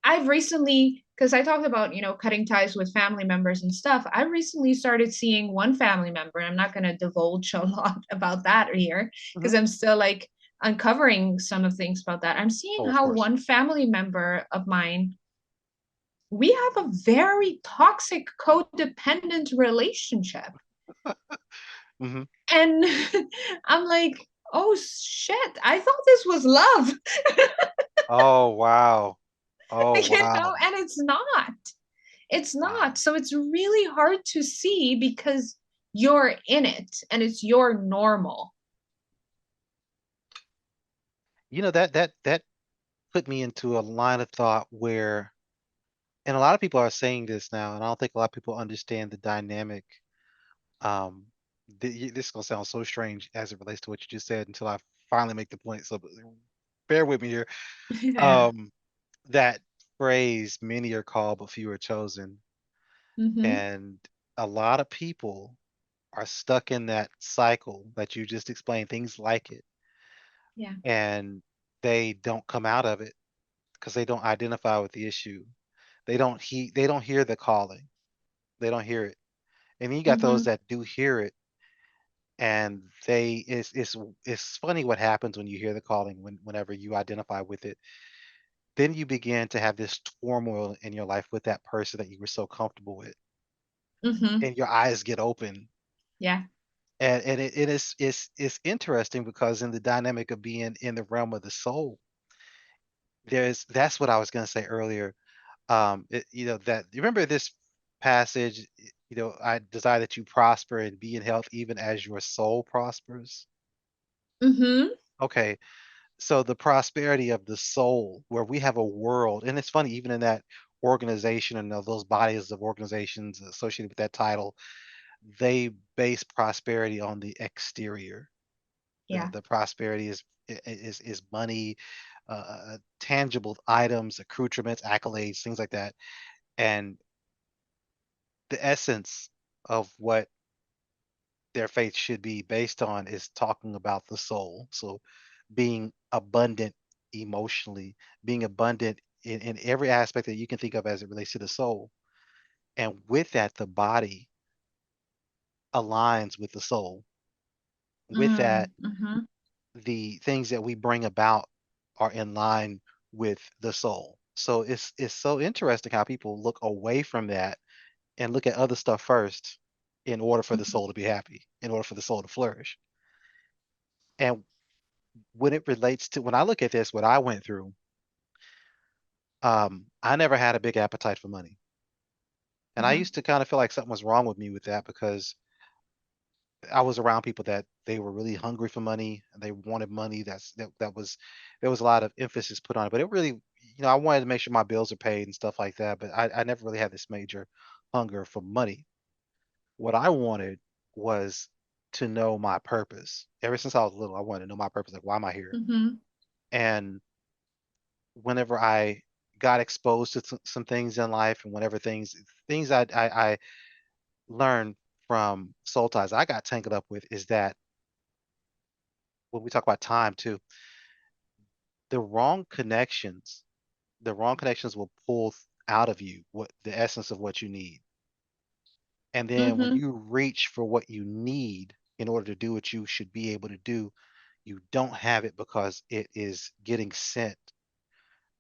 I've recently, because I talked about, cutting ties with family members and stuff. I recently started seeing one family member, and I'm not going to divulge a lot about that here because Hmm. I'm still like uncovering some of things about that. I'm seeing Oh, of how course. one family member of mine, we have a very toxic codependent relationship. Hmm. And I'm like, oh shit, I thought this was love. Oh, wow. Oh, wow. And it's not. It's not. Wow. So it's really hard to see because you're in it and it's your normal. That put me into a line of thought where, and a lot of people are saying this now, and I don't think a lot of people understand the dynamic. Um, this is gonna sound so strange as it relates to what you just said until I finally make the point. So bear with me here. Yeah. Um, that phrase, "Many are called, but few are chosen," Mm-hmm. and a lot of people are stuck in that cycle that you just explained, things like it, Yeah. and they don't come out of it because they don't identify with the issue. They don't hear the calling. They don't hear it. And then you got those Mm-hmm. that do hear it, and it's funny what happens when you hear the calling, whenever you identify with it. Then you begin to have this turmoil in your life with that person that you were so comfortable with, Mm-hmm. and your eyes get open. Yeah. And it's interesting because in the dynamic of being in the realm of the soul, that's what I was going to say earlier. That you remember this passage, I desire that you prosper and be in health even as your soul prospers. Mm-hmm. Okay, so the prosperity of the soul, where we have a world, and it's funny, even in that organization and those bodies of organizations associated with that title, they base prosperity on the exterior. The Yeah. the prosperity is money, tangible items, accoutrements, accolades, things like that. And the essence of what their faith should be based on is talking about the soul. So being abundant emotionally, being abundant in every aspect that you can think of as it relates to the soul. And with that, the body aligns with the soul. With that, Mm-hmm. the things that we bring about are in line with the soul. So it's so interesting how people look away from that and look at other stuff first in order for the Mm-hmm. soul to be happy, in order for the soul to flourish. And when it relates to when I look at this, what I went through, I never had a big appetite for money. And I Mm-hmm. used to kind of feel like something was wrong with me with that because I was around people that they were really hungry for money and they wanted money. That was there was a lot of emphasis put on it. But it really, I wanted to make sure my bills are paid and stuff like that. But I never really had this major hunger for money. What I wanted was to know my purpose. Ever since I was little, I wanted to know my purpose. Like, why am I here? Mm-hmm. And whenever I got exposed to some things in life, and whenever things I learned from soul ties I got tangled up with, is that when we talk about time too, the wrong connections, the wrong connections will pull out of you what the essence of what you need. And then when Mm-hmm. you reach for what you need in order to do what you should be able to do, you don't have it because it is getting sent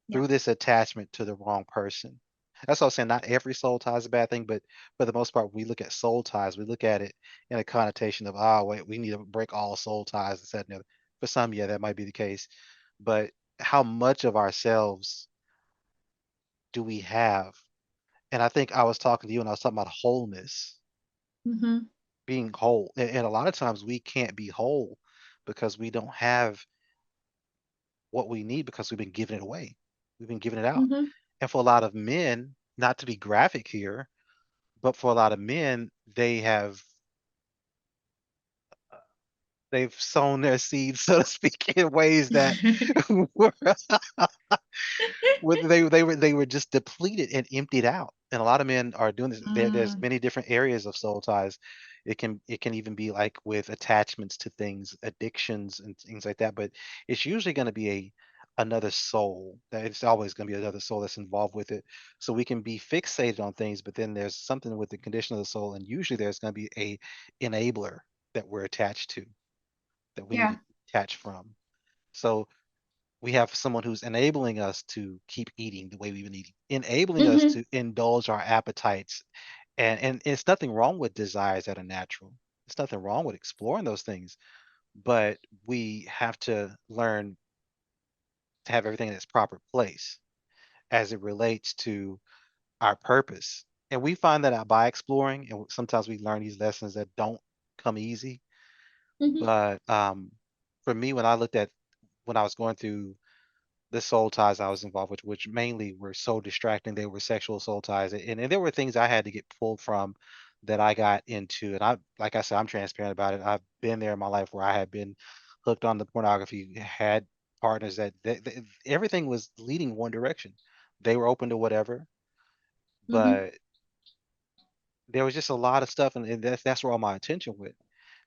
Yeah. through this attachment to the wrong person. That's what I'm saying. Not every soul tie is a bad thing, but for the most part, we look at soul ties, we look at it in a connotation of, wait, we need to break all soul ties, and that and the other. For some, yeah, that might be the case. But how much of ourselves do we have? And I think I was talking to you and I was talking about wholeness, Mm-hmm. being whole. And a lot of times we can't be whole because we don't have what we need because we've been giving it away. We've been giving it out. Mm-hmm. And for a lot of men, not to be graphic here, but for a lot of men, they've sown their seeds, so to speak, in ways that were, they were just depleted and emptied out. And a lot of men are doing this. There's Mm. many different areas of soul ties. It can even be like with attachments to things, addictions and things like that. But it's usually going to be another soul, that it's always going to be another soul that's involved with it. So we can be fixated on things, but then there's something with the condition of the soul, and usually there's going to be a enabler that we're attached to, that we need Yeah. to detach from. So we have someone who's enabling us to keep eating the way we've been eating, enabling us Hmm. to indulge our appetites. And it's nothing wrong with desires that are natural. There's nothing wrong with exploring those things, but we have to learn to have everything in its proper place as it relates to our purpose. And we find that out by exploring, and sometimes we learn these lessons that don't come easy. Hmm. But for me, when I was going through the soul ties I was involved with, which mainly were so distracting. They were sexual soul ties, and there were things I had to get pulled from that I got into. And like I said, I'm transparent about it. I've been there in my life where I had been hooked on the pornography, had partners that everything was leading one direction. They were open to whatever, Hmm. but there was just a lot of stuff, and that's where all my attention went.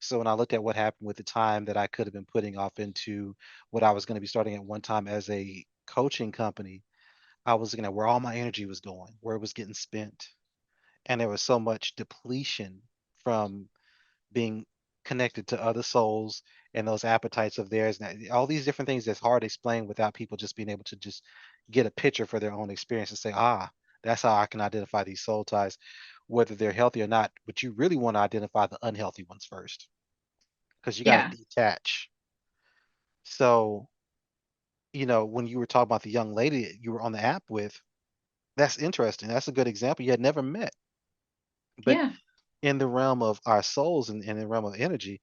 So when I looked at what happened with the time that I could have been putting off into what I was going to be starting at one time as a coaching company, I was looking at where all my energy was going, where it was getting spent. And there was so much depletion from being connected to other souls and those appetites of theirs. And all these different things that's hard to explain without people just being able to just get a picture for their own experience and say, that's how I can identify these soul ties, whether they're healthy or not. But you really want to identify the unhealthy ones first because you got to Yeah. detach. So, when you were talking about the young lady that you were on the app with, that's interesting. That's a good example. You had never met. But Yeah. in the realm of our souls and in the realm of energy,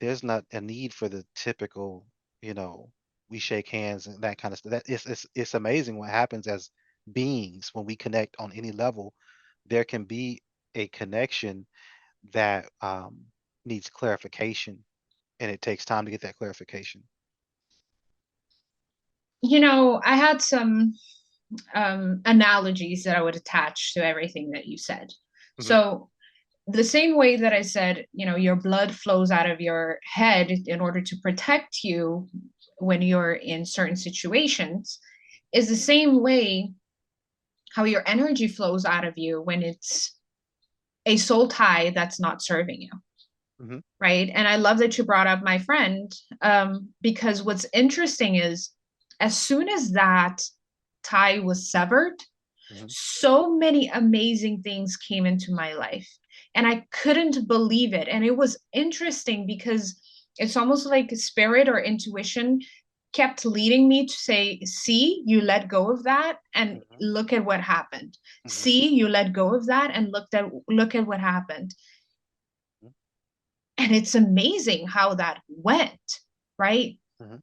there's not a need for the typical, you know, we shake hands and that kind of stuff. It's amazing what happens as beings when we connect on any level. There can be a connection that needs clarification, and it takes time to get that clarification. I had some analogies that I would attach to everything that you said. Hmm. So, the same way that I said, your blood flows out of your head in order to protect you when you're in certain situations, is the same way how your energy flows out of you when it's a soul tie that's not serving you. Hmm. Right. And I love that you brought up my friend, because what's interesting is as soon as that tie was severed, Hmm. so many amazing things came into my life. And I couldn't believe it. And it was interesting because it's almost like spirit or intuition kept leading me to say, see, you let go of that and Hmm. look at what happened. Hmm. See, you let go of that and look at what happened. And it's amazing how that went, right? Hmm.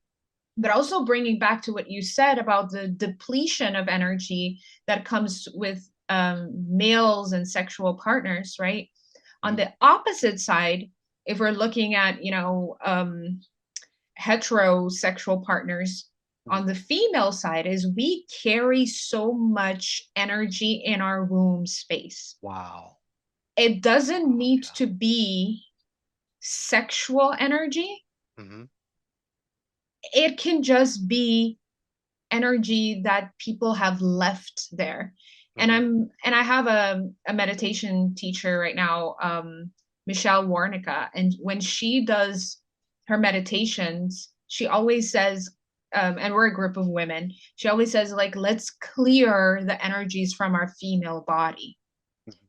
But also bringing back to what you said about the depletion of energy that comes with males and sexual partners, right? On Hmm. the opposite side, if we're looking at, heterosexual partners, Hmm. on the female side, is we carry so much energy in our womb space. Wow. It doesn't Oh, need yeah. to be sexual energy. Hmm. It can just be energy that people have left there. And Hmm. I have a meditation teacher right now, Michelle Warnica, and when she does her meditations, she always says, and we're a group of women, she always says, like, let's clear the energies from our female body,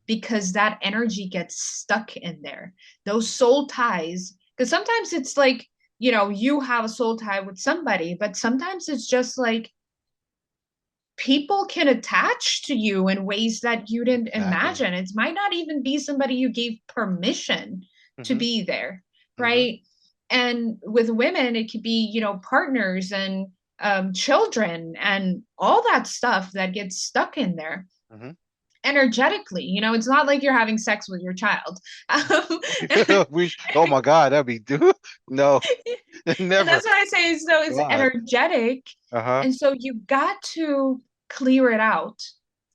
because that energy gets stuck in there. Those soul ties, because sometimes it's like, you have a soul tie with somebody, but sometimes it's just like people can attach to you in ways that you didn't Exactly. imagine. It might not even be somebody you gave permission to Hmm. be there, Hmm. right? And with women, it could be, partners and children and all that stuff that gets stuck in there Hmm. energetically. It's not like you're having sex with your child. Oh my God, that'd be no, And never. that's what I say. So it's God. energetic. Uh-huh. And so you got to clear it out.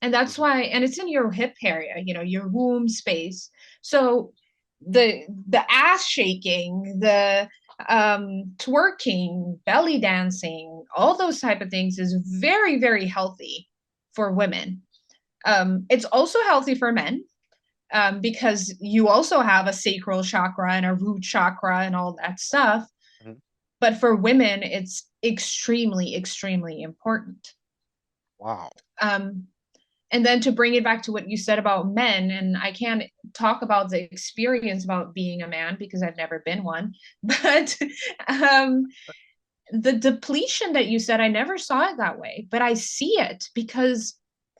And that's Hmm. why, and it's in your hip area, your womb space. So the ass shaking, the Twerking, belly dancing, all those type of things is very, very healthy for women. It's also healthy for men, because you also have a sacral chakra and a root chakra and all that stuff. Mhm. But for women, it's extremely, extremely important. Wow. Um, and then to bring it back to what you said about men, and I can't talk about the experience about being a man because I've never been one, but um, the depletion that you said, I never saw it that way, but I see it because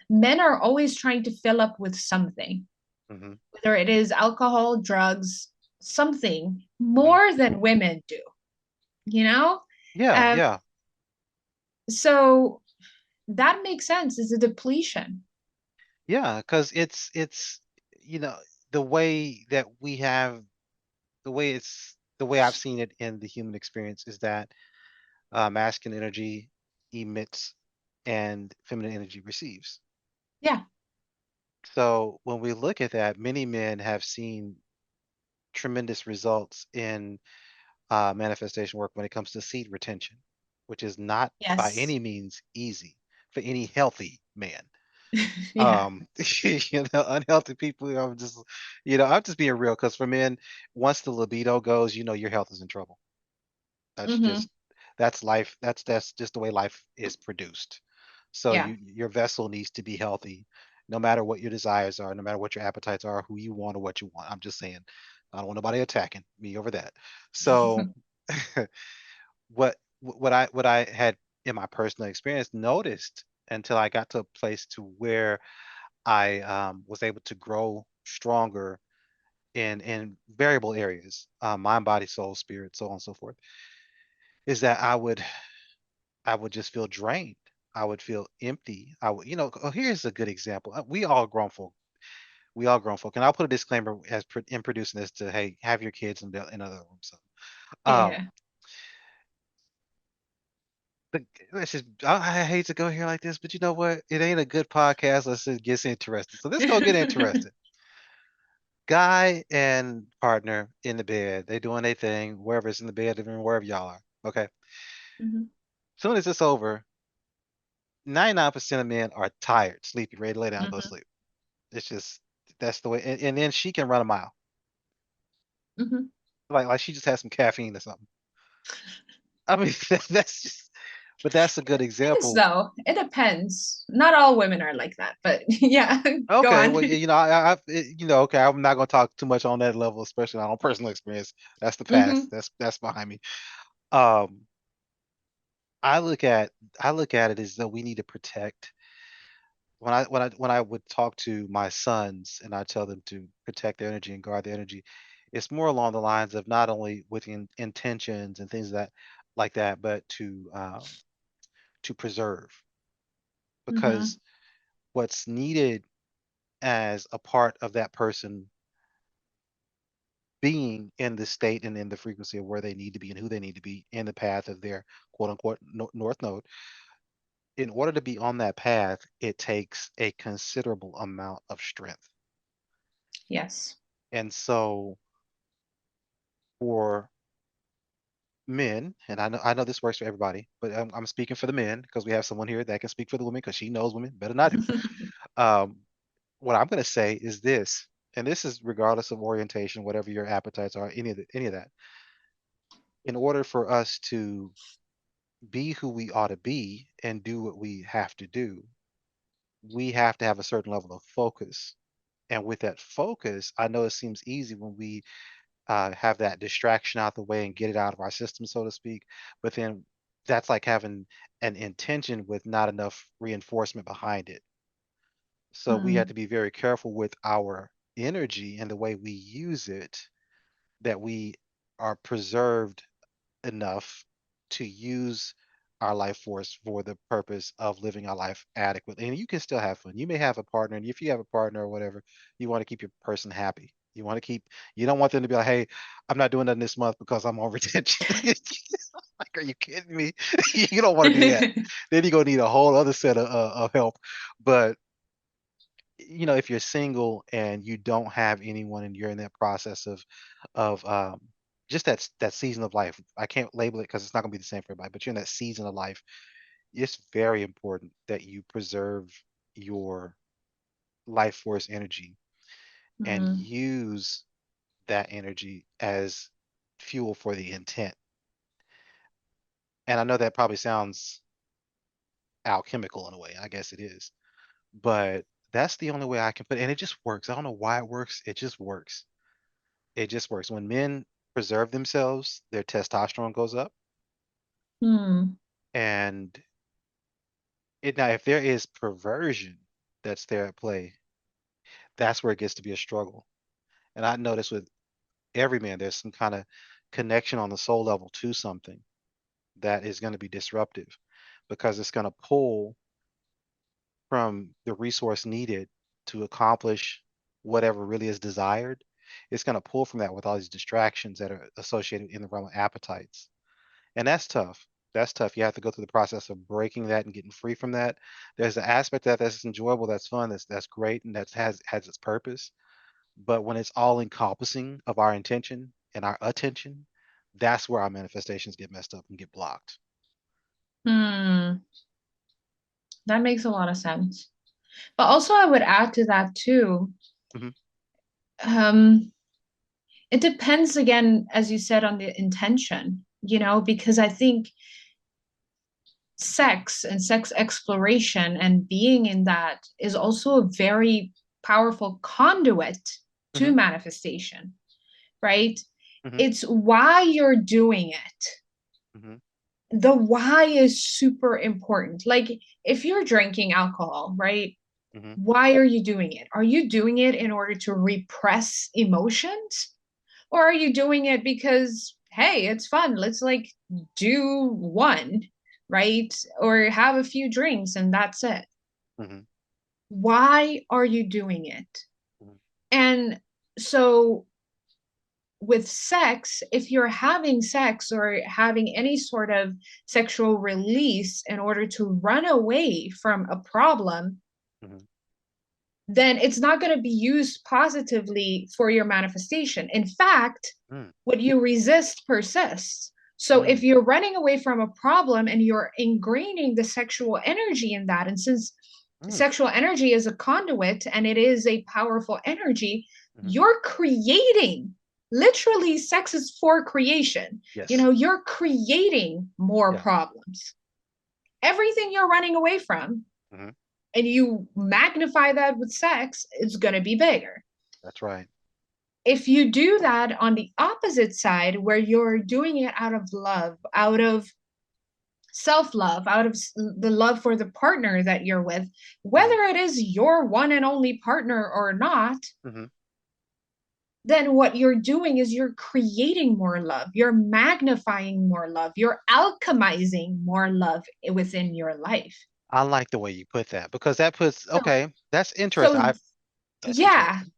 men are always trying to fill up with something, Hmm. whether it is alcohol, drugs, something Hmm. more than women do, you know? Yeah, Um, yeah, so that makes sense. It's a depletion. yeah. Because it's you know the way that we have the way I've seen it in the human experience is that masculine energy emits and feminine energy receives. Yeah. So when we look at that, many men have seen tremendous results in manifestation work when it comes to seed retention, which is not by Yes. any means easy for any healthy man. Yeah. Unhealthy people, I'm just being real because for men, once the libido goes, your health is in trouble. That's Mm-hmm. just that's life. That's just the way life is produced. So Yeah. your vessel needs to be healthy, no matter what your desires are, no matter what your appetites are, who you want or what you want. I'm just saying, I don't want nobody attacking me over that. So what I had in my personal experience noticed until I got to a place to where I was able to grow stronger in variable areas, mind, body, soul, spirit, so on and so forth, is that I would just feel drained. I would feel empty. Here's a good example. We all grown folk. We all grown folk, and I'll put a disclaimer in producing this to, hey, have your kids in other rooms. So, um, Yeah. but I hate to go here like this, but you know what? It ain't a good podcast unless it gets interesting. So let's go get interested. Guy and partner in the bed, they doing their thing, wherever it's in the bed, living room, wherever y'all are. Okay. Hmm. Soon as it's over, 99% of men are tired, sleepy, ready to lay down and go to Hmm. sleep. It's just that's the way. And then she can run a mile, Hmm. like she just had some caffeine or something. I mean, that's just, but that's a good Depends example. though. It depends. Not all women are like that, but yeah, go Okay, on. well, okay, I'm not gonna talk too much on that level, especially on personal experience. That's the past. Hmm. That's behind me. Um, I look at I look at it as though we need to protect. When I would talk to my sons and I tell them to protect their energy and guard their energy, it's more along the lines of not only with intentions and things like that, but to preserve, Hmm. because what's needed as a part of that person being in the state and in the frequency of where they need to be and who they need to be in the path of their quote unquote north node. In order to be on that path, it takes a considerable amount of strength. Yes. And so for men, and I know this works for everybody, but I'm speaking for the men because we have someone here that can speak for the women because she knows women better than I do. Um, what I'm going to say is this, and this is regardless of orientation, whatever your appetites are, any of that. In order for us to be who we ought to be and do what we have to do, we have to have a certain level of focus. And with that focus, I know it seems easy when we have that distraction out the way and get it out of our system, so to speak. But then that's like having an intention with not enough reinforcement behind it. So we have to Mm. be very careful with our energy and the way we use it, that we are preserved enough to use our life force for the purpose of living our life adequately. And you can still have fun. You may have a partner, and if you have a partner or whatever, you want to keep your person happy. You don't want them to be like, hey, I'm not doing that this month because I'm on retention. Like, are you kidding me? You don't want to do that. Then you're gonna need a whole other set of help. But if you're single and you don't have anyone and you're in that process of just that season of life. I can't label it because it's not going to be the same for everybody, but you're in that season of life. It's very important that you preserve your life force energy and Mm. use that energy as fuel for the intent. And I know that probably sounds alchemical in a way. I guess it is, but that's the only way I can put it. And it just works. I don't know why it works. It just works. It just works. When men preserve themselves, their testosterone goes up. Hmm. And now, if there is perversion that's there at play, that's where it gets to be a struggle. And I notice with every man, there's some kind of connection on the soul level to something that is going to be disruptive because it's going to pull from the resource needed to accomplish whatever really is desired. It's going to pull from that with all these distractions that are associated in the realm of appetites. And that's tough. That's tough. You have to go through the process of breaking that and getting free from that. There's an aspect of that that's enjoyable, that's fun, that's great, and that has its purpose. But when it's all encompassing of our intention and our attention, that's where our manifestations get messed up and get blocked. Hmm. That makes a lot of sense. But also, I would add to that too. Hmm. Um, it depends again, as you said, on the intention, because I think sex and sex exploration and being in that is also a very powerful conduit to Hmm. manifestation, right? Hmm. It's why you're doing it. Hmm. The why is super important. Like if you're drinking alcohol, right? Hmm. Why are you doing it? Are you doing it in order to repress emotions? Or are you doing it because, hey, it's fun? Let's like do one, right? Or have a few drinks and that's it. Hmm. Why are you doing it? And so with sex, if you're having sex or having any sort of sexual release in order to run away from a problem, Hmm. then it's not going to be used positively for your manifestation. In fact, Hmm. what you resist persists. So if Hmm. you're running away from a problem and you're ingraining the sexual energy in that, and since Hmm. sexual energy is a conduit and it is a powerful energy, Hmm. you're creating, literally, sex is for creation. Yes. You're creating more Yeah. problems. Everything you're running away from, Hmm. and you magnify that with sex, it's going to be bigger. That's right. If you do that on the opposite side, where you're doing it out of love, out of self love, out of the love for the partner that you're with, Hmm. whether it is your one and only partner or not, Hmm. then what you're doing is you're creating more love, you're magnifying more love, you're alchemizing more love within your life. I like the way you put that because that puts, So, okay, that's interesting. so That's yeah, interesting.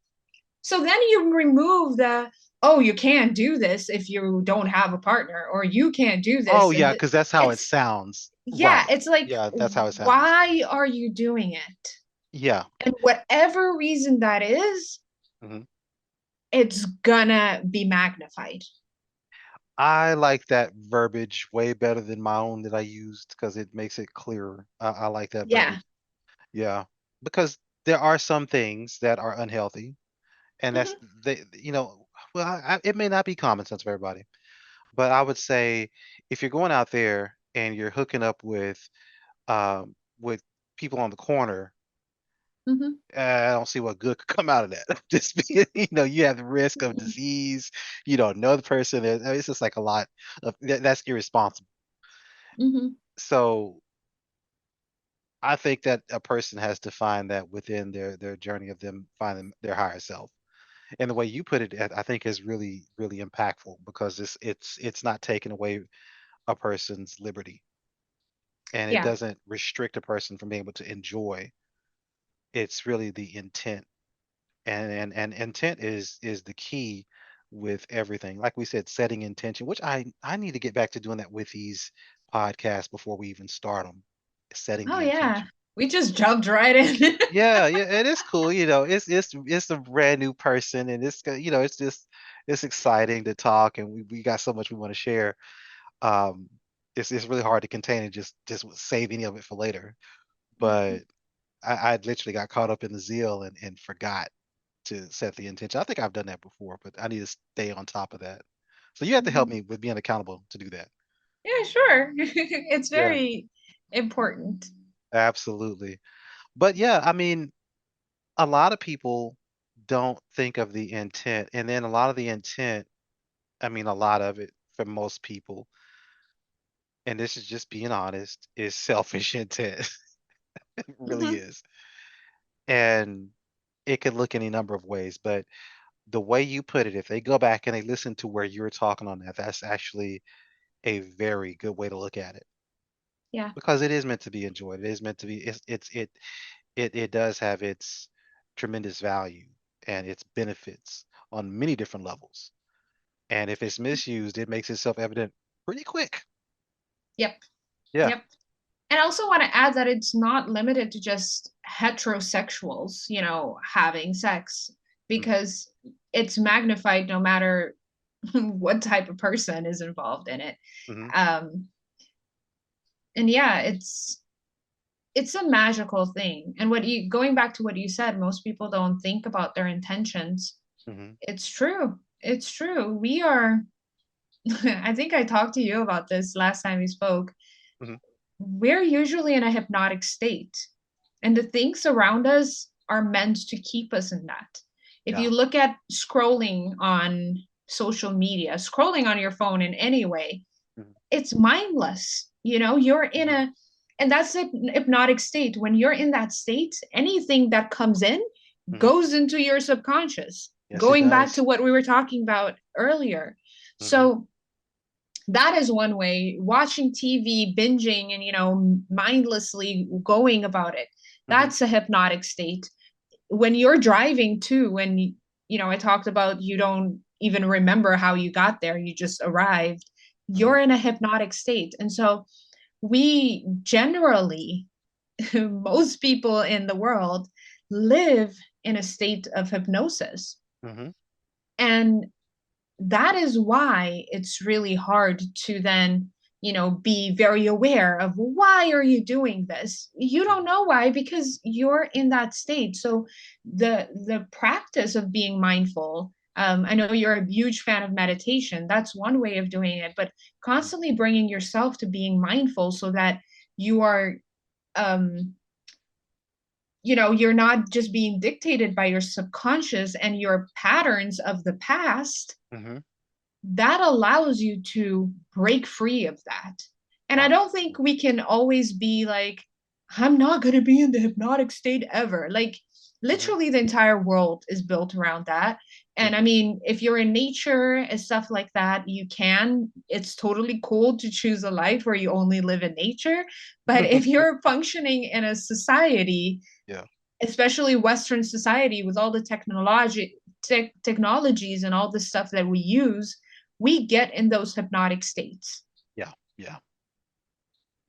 so then you remove the, oh, you can't do this if you don't have a partner, or you can't do Oh this. yeah, And because that's how it it's, sounds. yeah, Right. it's like, Yeah, that's how it sounds. why are you doing it? Yeah. And whatever reason that is, Hmm. it's gonna be magnified. I like that verbiage way better than my own that I used because it makes it clearer. I like that Yeah. verbiage. Yeah, because there are some things that are unhealthy, and that's Hmm. well, it may not be common sense for everybody, but I would say if you're going out there and you're hooking up with people on the corner, Hmm. I don't see what good could come out of that. Just being, you have the risk of disease. You don't know the person. It's just like a lot of that's irresponsible. Hmm. So I think that a person has to find that within their journey of them finding their higher self. And the way you put it, I think is really, really impactful because it's not taking away a person's liberty and it Yeah. doesn't restrict a person from being able to enjoy. It's really the intent. And intent is the key with everything. Like we said, setting intention, which I need to get back to doing that with these podcasts before we even start them. Setting Oh the yeah. intention. We just jumped right in. Yeah, yeah, and it's cool. It's a brand new person, and it's just it's exciting to talk, and we got so much we want to share. Um, it's really hard to contain and just save any of it for later. But I literally got caught up in the zeal and forgot to set the intention. I think I've done that before, but I need to stay on top of that. So you have to help Mhm. me with being accountable to do that. Yeah, sure. It's Yeah, very important. absolutely. But yeah, I mean, a lot of people don't think of the intent, and then a lot of the intent, I mean, a lot of it for most people, and this is just being honest, is selfish intent. It really Hmm. is. And it could look any number of ways, but the way you put it, if they go back and they listen to where you're talking on that, that's actually a very good way to look at it Yeah. because it is meant to be enjoyed. It is meant to be, it does have its tremendous value and its benefits on many different levels. And if it's misused, it makes itself evident pretty quick. Yep. Yeah. Yep. And I also want to add that it's not limited to just heterosexuals, having sex, Mhm, because it's magnified no matter what type of person is involved in it. mhm, Um, and yeah, it's a magical thing. And what you going back to what you said, most people don't think about their intentions. mhm, It's true. It's true. We are I think I talked to you about this last time we spoke. mhm, We're usually in a hypnotic state, and the things around us are meant to keep us in that. If yeah. you look at scrolling on social media, scrolling on your phone in any way, Mhm, it's mindless. You're in mhm, a, and that's a hypnotic state. When you're in that state, anything that comes in mhm. goes into your subconscious. Yes, it Going back to does. what we were talking about earlier. Mhm, So that is one way. Watching TV, binging, and mindlessly going about it, mhm, that's a hypnotic state. When you're driving too, when I talked about, you don't even remember how you got there, you just arrived, mhm, you're in a hypnotic state. And so we generally, most people in the world, live in a state of hypnosis. mhm, And that is why it's really hard to then be very aware of, why are you doing this? You don't mhm, know why, because you're in that state. So the practice of being mindful, I know you're a huge fan of meditation, that's one way of doing it, but mhm, constantly bringing yourself to being mindful so that you are, um you're not just being dictated by your subconscious and your patterns of the past. mhm. That allows you to break free of that. And I Wow. don't think we can always be like, I'm not going to be in the hypnotic state ever. Like, Mhm, literally, the entire world is built around that. And I mhm. mean, if you're in nature and stuff like that, it's totally cool to choose a life where you only live in nature. But if you're functioning in a society, Yeah, especially Western society, with all the technologies and all the stuff that we use, we get in those hypnotic states. yeah, yeah,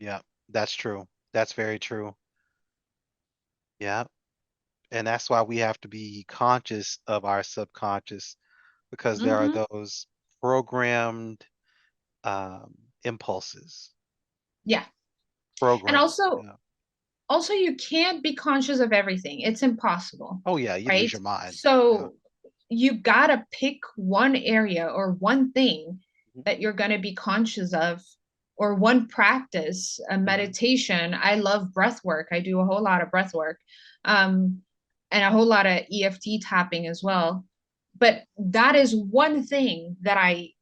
yeah. That's true. That's very true. Yeah. And that's why we have to be conscious of our subconscious because there are Mm-hmm. those programmed um, impulses. Yeah. And Programmed. also, Yeah. you can't be conscious of everything. It's impossible, Oh yeah, you'd lose right? your mind. Yeah. So you gotta pick one area or one thing Mhm, that you're gonna be conscious of, or one practice, a mhm, meditation. I love breath work. I do a whole lot of breath work, um, and a whole lot of EFT tapping as well. But that is one thing that I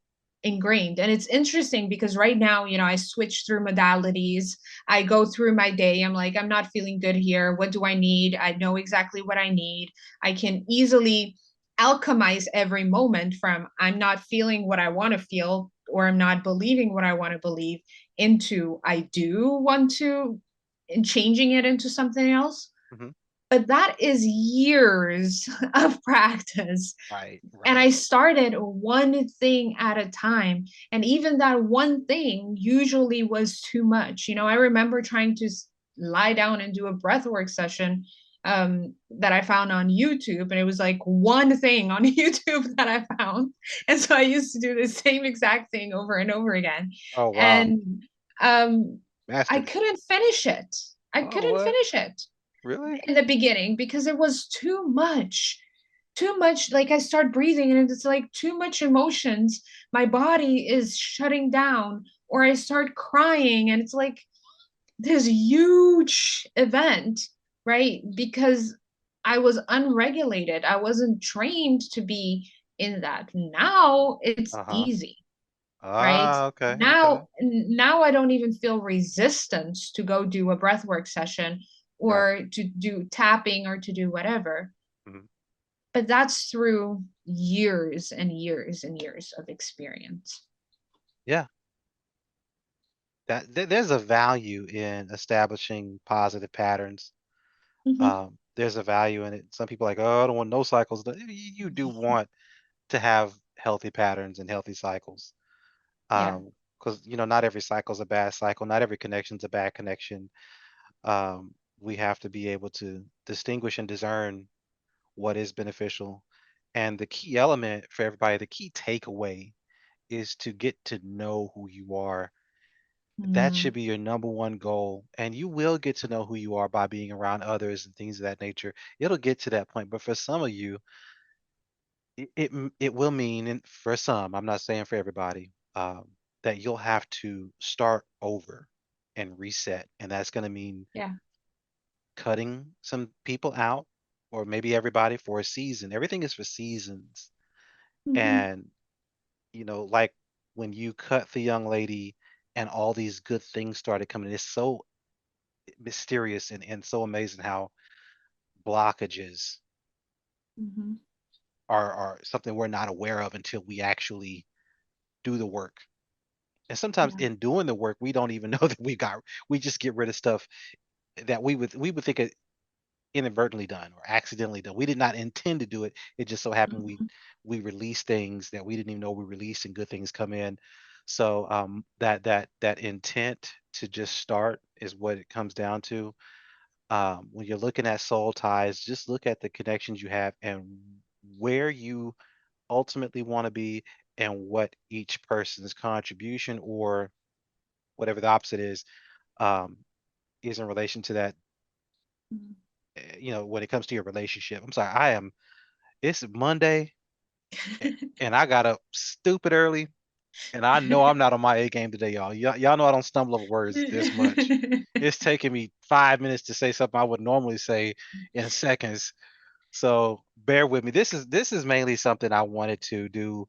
ingrained. And it's interesting because right now, I switch through modalities. I go through my day. I'm like, I'm not feeling good here. What do I need? I know exactly what I need. I can easily alchemize every moment from, I'm not feeling what I want to feel, or I'm not believing what I want to believe, into, I do want to, and changing it into something else. mhm. But that is years of practice. Right, And I right. started one thing at a time. And even that one thing usually was too much. I remember trying to lie down and do a breathwork session that I found on YouTube. And it was like one thing on YouTube that I found. And so I used to do the same exact thing over and over again. Oh wow. And um, I Mastered it. couldn't finish it. I Oh couldn't what? finish it Really? in the beginning because it was too much. Too much. Like I start breathing and it's like too much emotions. My body is shutting down, or I start crying and it's like this huge event, right? Because I was unregulated. I wasn't trained to be in that. Now it's Uh-huh. easy, right? Ah, okay, okay. Now I don't even feel resistance to go do a breathwork session Right. or to do tapping or to do whatever. Mhm. But that's through years and years and years of experience. Yeah. There's a value in establishing positive patterns. Mm-hmm. There's a value in it. Some people are like, oh, I don't want no cycles. You do want to have healthy patterns and healthy cycles. Yeah. Because not every cycle is a bad cycle, not every connection is a bad connection. We have to be able to distinguish and discern what is beneficial. And the key element for everybody, the key takeaway is to get to know who you are. That Mm, should be your number one goal. And you will get to know who you are by being around others and things of that nature. It'll get to that point. But for some of you, it will mean, and for some, I'm not saying for everybody, that you'll have to start over and reset. And that's going to mean yeah. cutting some people out, or maybe everybody for a season. Everything is for seasons. Mm-hmm. And, like when you cut the young lady and all these good things started coming, it's so mysterious and so amazing how blockages Mm-hmm. are something we're not aware of until we actually do the work. And sometimes Yeah. in doing the work, we don't even know that we just get rid of stuff that we would think it inadvertently done or accidentally done. We did not intend to do it. It just so happened we Mm-hmm. we release things that we didn't even know we released, and good things come in. So that intent to just start is what it comes down to. When you're looking at soul ties, just look at the connections you have and where you ultimately want to be, and what each person's contribution, or whatever the opposite um, is in relation to that. When it comes to your relationship. I'm sorry, it's Monday and I got up stupid early, and I know I'm not on my A game today, y'all. Y'all know I don't stumble over words this much. It's taking me 5 minutes to say something I would normally say in seconds. So bear with me. This is mainly something I wanted to do,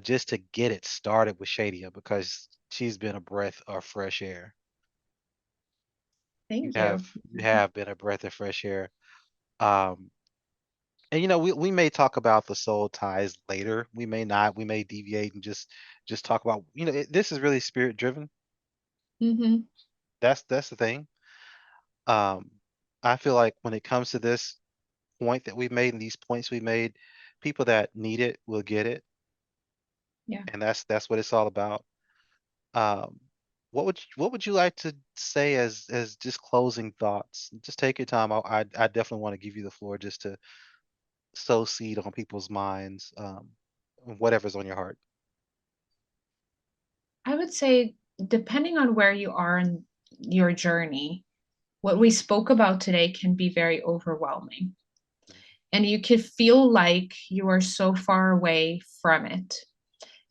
just to get it started with Shadia, because she's been a breath of fresh air. You Thank have you. you have been a breath of fresh air. Um, and we may talk about the soul ties later. We may not. We may deviate and just talk about, this is really spirit driven. Mm-hmm. That's the thing. Um, I feel like when it comes to this point that we've made and these points we made, people that need it will get it, Yeah. and that's what it's all about. Um, what would you like to say as just closing thoughts? Just take your time. I definitely want to give you the floor just to sow seed on people's minds, whatever's on your heart. I would say, depending on where you are in your journey, what we spoke about today can be very overwhelming. And you could feel like you are so far away from it.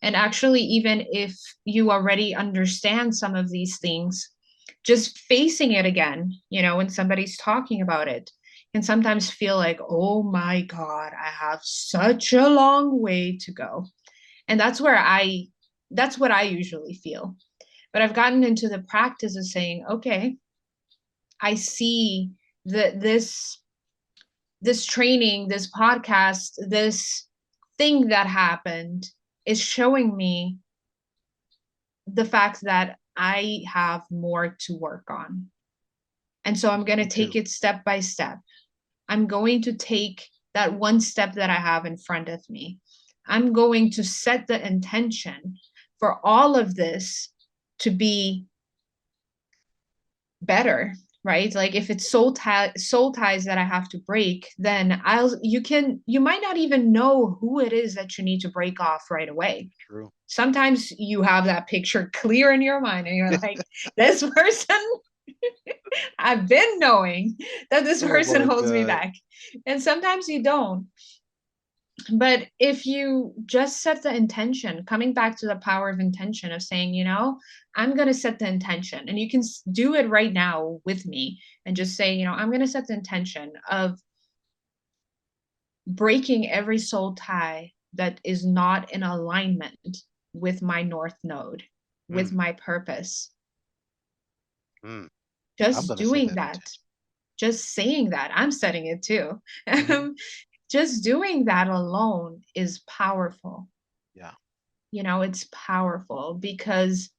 And actually, even if you already understand some of these things, just facing it again, when somebody's talking about it, can sometimes feel like, oh my God, I have such a long way to go. And that's what I usually feel. But I've gotten into the practice of saying, okay, I see that this training, this podcast, this thing that happened is showing me the fact that I have more to work on. And so I'm going to Me take too. it step by step. I'm going to take that one step that I have in front of me. I'm going to set the intention for all of this to be better, right? Like if it's soul ties that I have to break, then you might not even know who it is that you need to break off right away. True. Sometimes you have that picture clear in your mind and you're like, this person, I've been knowing that this Oh person my holds me God. back. And sometimes you don't. But if you just set the intention, coming back to the power of intention of saying, I'm going to set the intention, and you can do it right now with me and just say, I'm going to set the intention of breaking every soul tie that is not in alignment with my North Node, with Mm, my purpose. mm. I'm Just gonna set doing that that, intention. just saying that, I'm setting it too. Hmm. Just doing that alone is powerful. Yeah. It's powerful because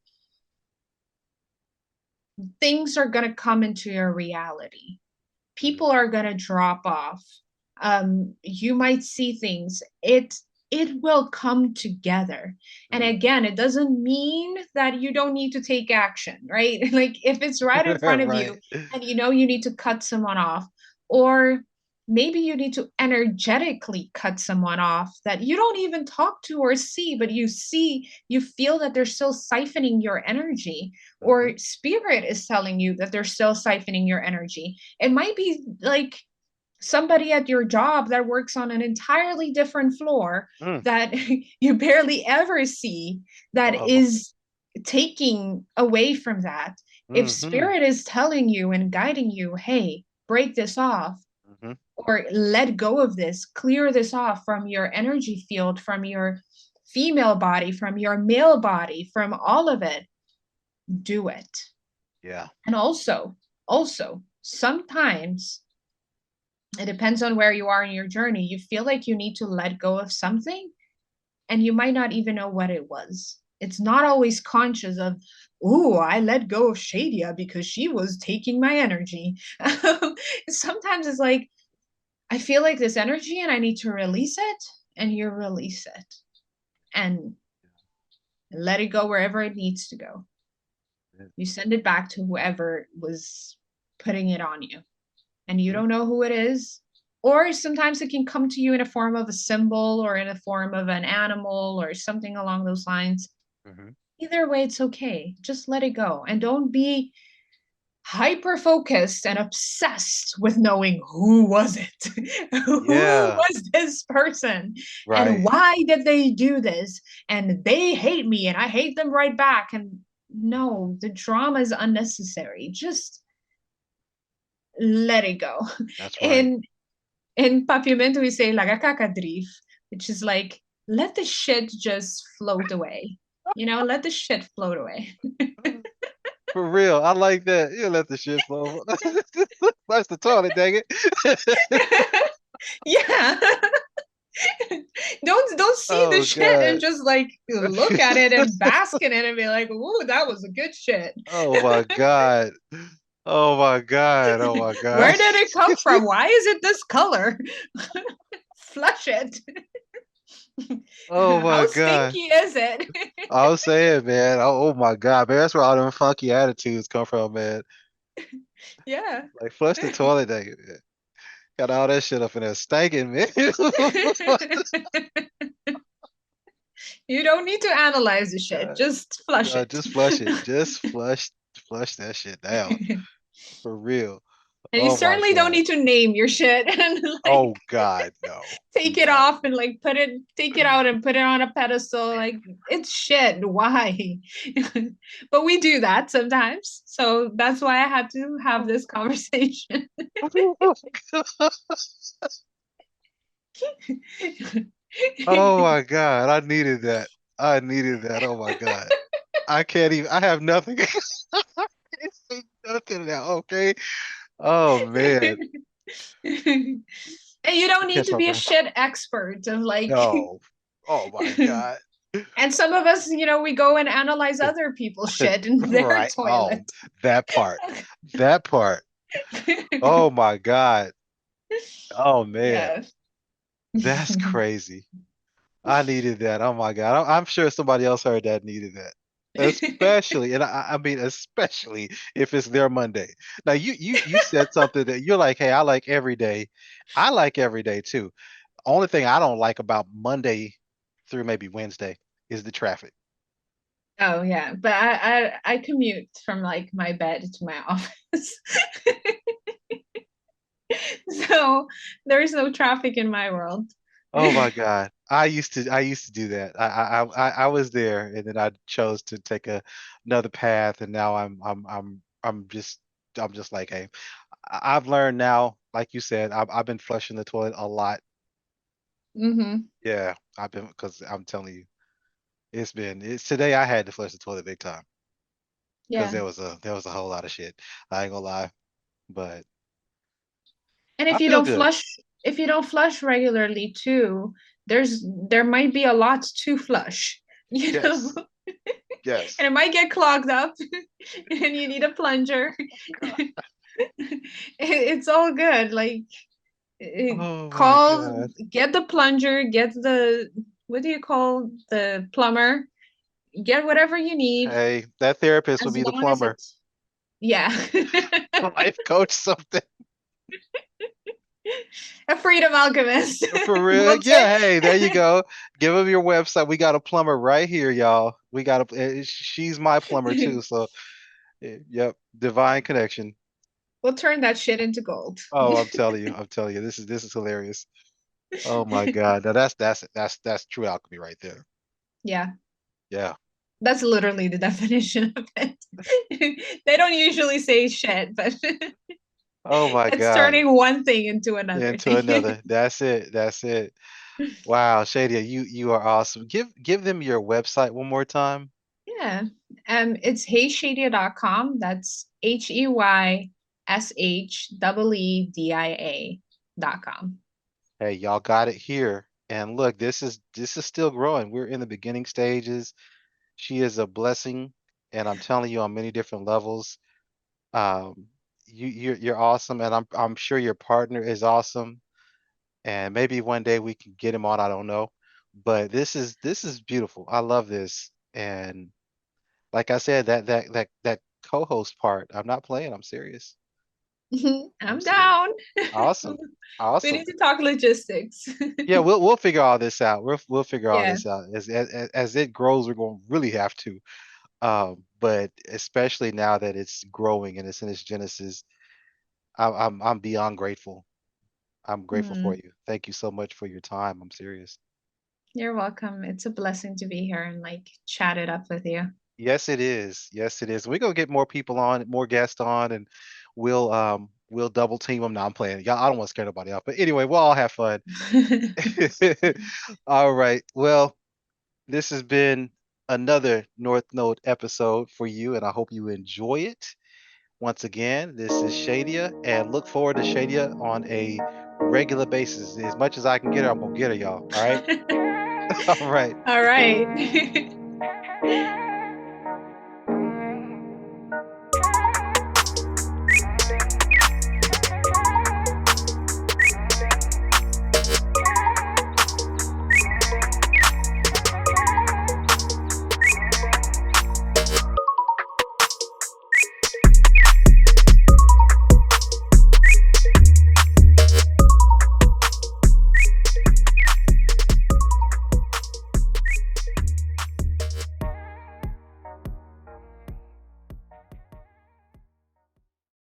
things are going to come into your reality. Hmm. People are going to drop off. You might see things. It will come together. And Hmm. again, it doesn't mean that you don't need to take action, right? Like if it's right in front of you Right. and you need to cut someone off, or maybe you need to energetically cut someone off that you don't even talk to or see, but you feel that they're still siphoning your energy, Hmm. or spirit is telling you that they're still siphoning your energy. It might be like somebody at your job that works on an entirely different floor Mm. that you barely ever see, that Uh-oh. is taking away from that. If Hmm. spirit is telling you and guiding you, hey, break this off, Hmm. or let go of this, clear this off from your energy field, from your female body, from your male body, from all of it, do it. Yeah. And also, sometimes it depends on where you are in your journey. You feel like you need to let go of something and you might not even know what it was. It's not always conscious of, oh, I let go of Sheedia because she was taking my energy. Sometimes it's like, I feel like this energy and I need to release it, and you release it and let it go wherever it needs to go. You send it back to whoever was putting it on you, and you Hmm. don't know who it is. Or sometimes it can come to you in a form of a symbol or in a form of an animal or something along those lines. Hmm. Either way, it's okay. Just let it go. And don't be hyper focused and obsessed with knowing who was it. Who Yeah. was this person and Right. why did they do this, and they hate me and I hate them right back. And no, the drama is unnecessary. Just let it go. That's right. And in Papiamento we say lagakakadrif, which is like let the shit just float away. Let the shit float away. For real. I like that. You let the shit flow. Flush the toilet, dang it. Yeah. Don't see the Oh shit and God. just like look at it and bask in it and be like, ooh, that was a good shit. Oh my God. Oh my God. Oh my Where God. did it come from? Why is it this color? Flush it. Oh How my God. stinky is it? I was saying, man. Oh my God, man. That's where all them funky attitudes come from, man. Yeah. Like flush the toilet, dang it, man. Got all that shit up in there stinking, man. You don't need to analyze the shit. God. Just flush No, it. just flush it. Just flush that shit down. For real. And you Oh my certainly don't God. need to name your shit and like Oh God, no. take it No. off and like take it out and put it on a pedestal. Like it's shit. Why? But we do that sometimes. So that's why I had to have this conversation. Oh my God. I needed that. I needed that. Oh my God. I can't even I have nothing. I can't say nothing now, okay? Oh man. And you don't need Catch to my be a breath. shit expert of like No. Oh my God. and some of us, we go and analyze other people's shit in their Right. Oh, toilet. that part. That part. Oh my God. Oh man. Yeah. That's crazy. I needed that. Oh my God. I'm sure somebody else heard that needed that. especially, and I mean, especially if it's their Monday. Now, you said something that you're like, hey, I like every day. I like every day too. Only thing I don't like about Monday through maybe Wednesday is the traffic. Oh yeah, but I commute from like my bed to my office. So there's no traffic in my world. Oh my God. I used to do that. I was there and then I chose to take another path and now I'm just like, hey, I've learned now, like you said, I've been flushing the toilet a lot. Hmm. Yeah, I've been because I'm telling you, it's today I had to flush the toilet big time because Yeah. there was a whole lot of shit. I ain't gonna lie, but And I feel good. if you don't flush regularly too, there might be a lot to flush, you know, Yes, and yes. it might get clogged up and you need a plunger. It's all good. Like Oh my call, God. get the plunger, get the, what do you call the plumber? Get whatever you need Hey, that therapist would as be the long as plumber, it's, yeah. life coach, something. A freedom alchemist. For real? We'll take. Yeah, hey, there you go. Give them your website. We got a plumber right here, y'all. We got she's my plumber too, so yep, divine connection. We'll turn that shit into gold. Oh, I'm telling you, this is hilarious. Oh my God. Now that's true alchemy right there. Yeah, Yeah. that's literally the definition of it. They don't usually say shit, but Oh my it's God. turning one thing into another Into thing. another. That's it. That's it. Wow, Shadia, you are awesome. Give them your website one more time. Yeah. It's heysheedia.com. That's HEYSHEEDIA.com. Hey, y'all got it here. And look, this is still growing. We're in the beginning stages. She is a blessing, and I'm telling you on many different levels. Um, you're awesome, and I'm sure your partner is awesome. And maybe one day we can get him on. I don't know, but this is beautiful. I love this, and like I said, that co-host part, I'm not playing. I'm serious. I'm I'm serious. down. Awesome, We need awesome. to talk logistics. Yeah, we'll figure all this out. We'll figure all Yeah. this out as it grows. We're going to really have to. But especially now that it's growing and it's in its genesis, I'm beyond grateful. I'm grateful for Mm, you. Thank you so much for your time. I'm serious. you're welcome. It's a blessing to be here and like chat it up with you. Yes, it is. Yes, it is. We're gonna get more people on, more guests on, and we'll double team them. Now I'm playing. Y'all, I don't want to scare nobody off. But anyway, we'll all have fun. All right. Well, this has been another North Node episode for you, and I hope you enjoy it. Once again, this is Shadia, and look forward to Shadia on a regular basis. As much as I can get her, I'm gonna get her, y'all. All right. All right. All right.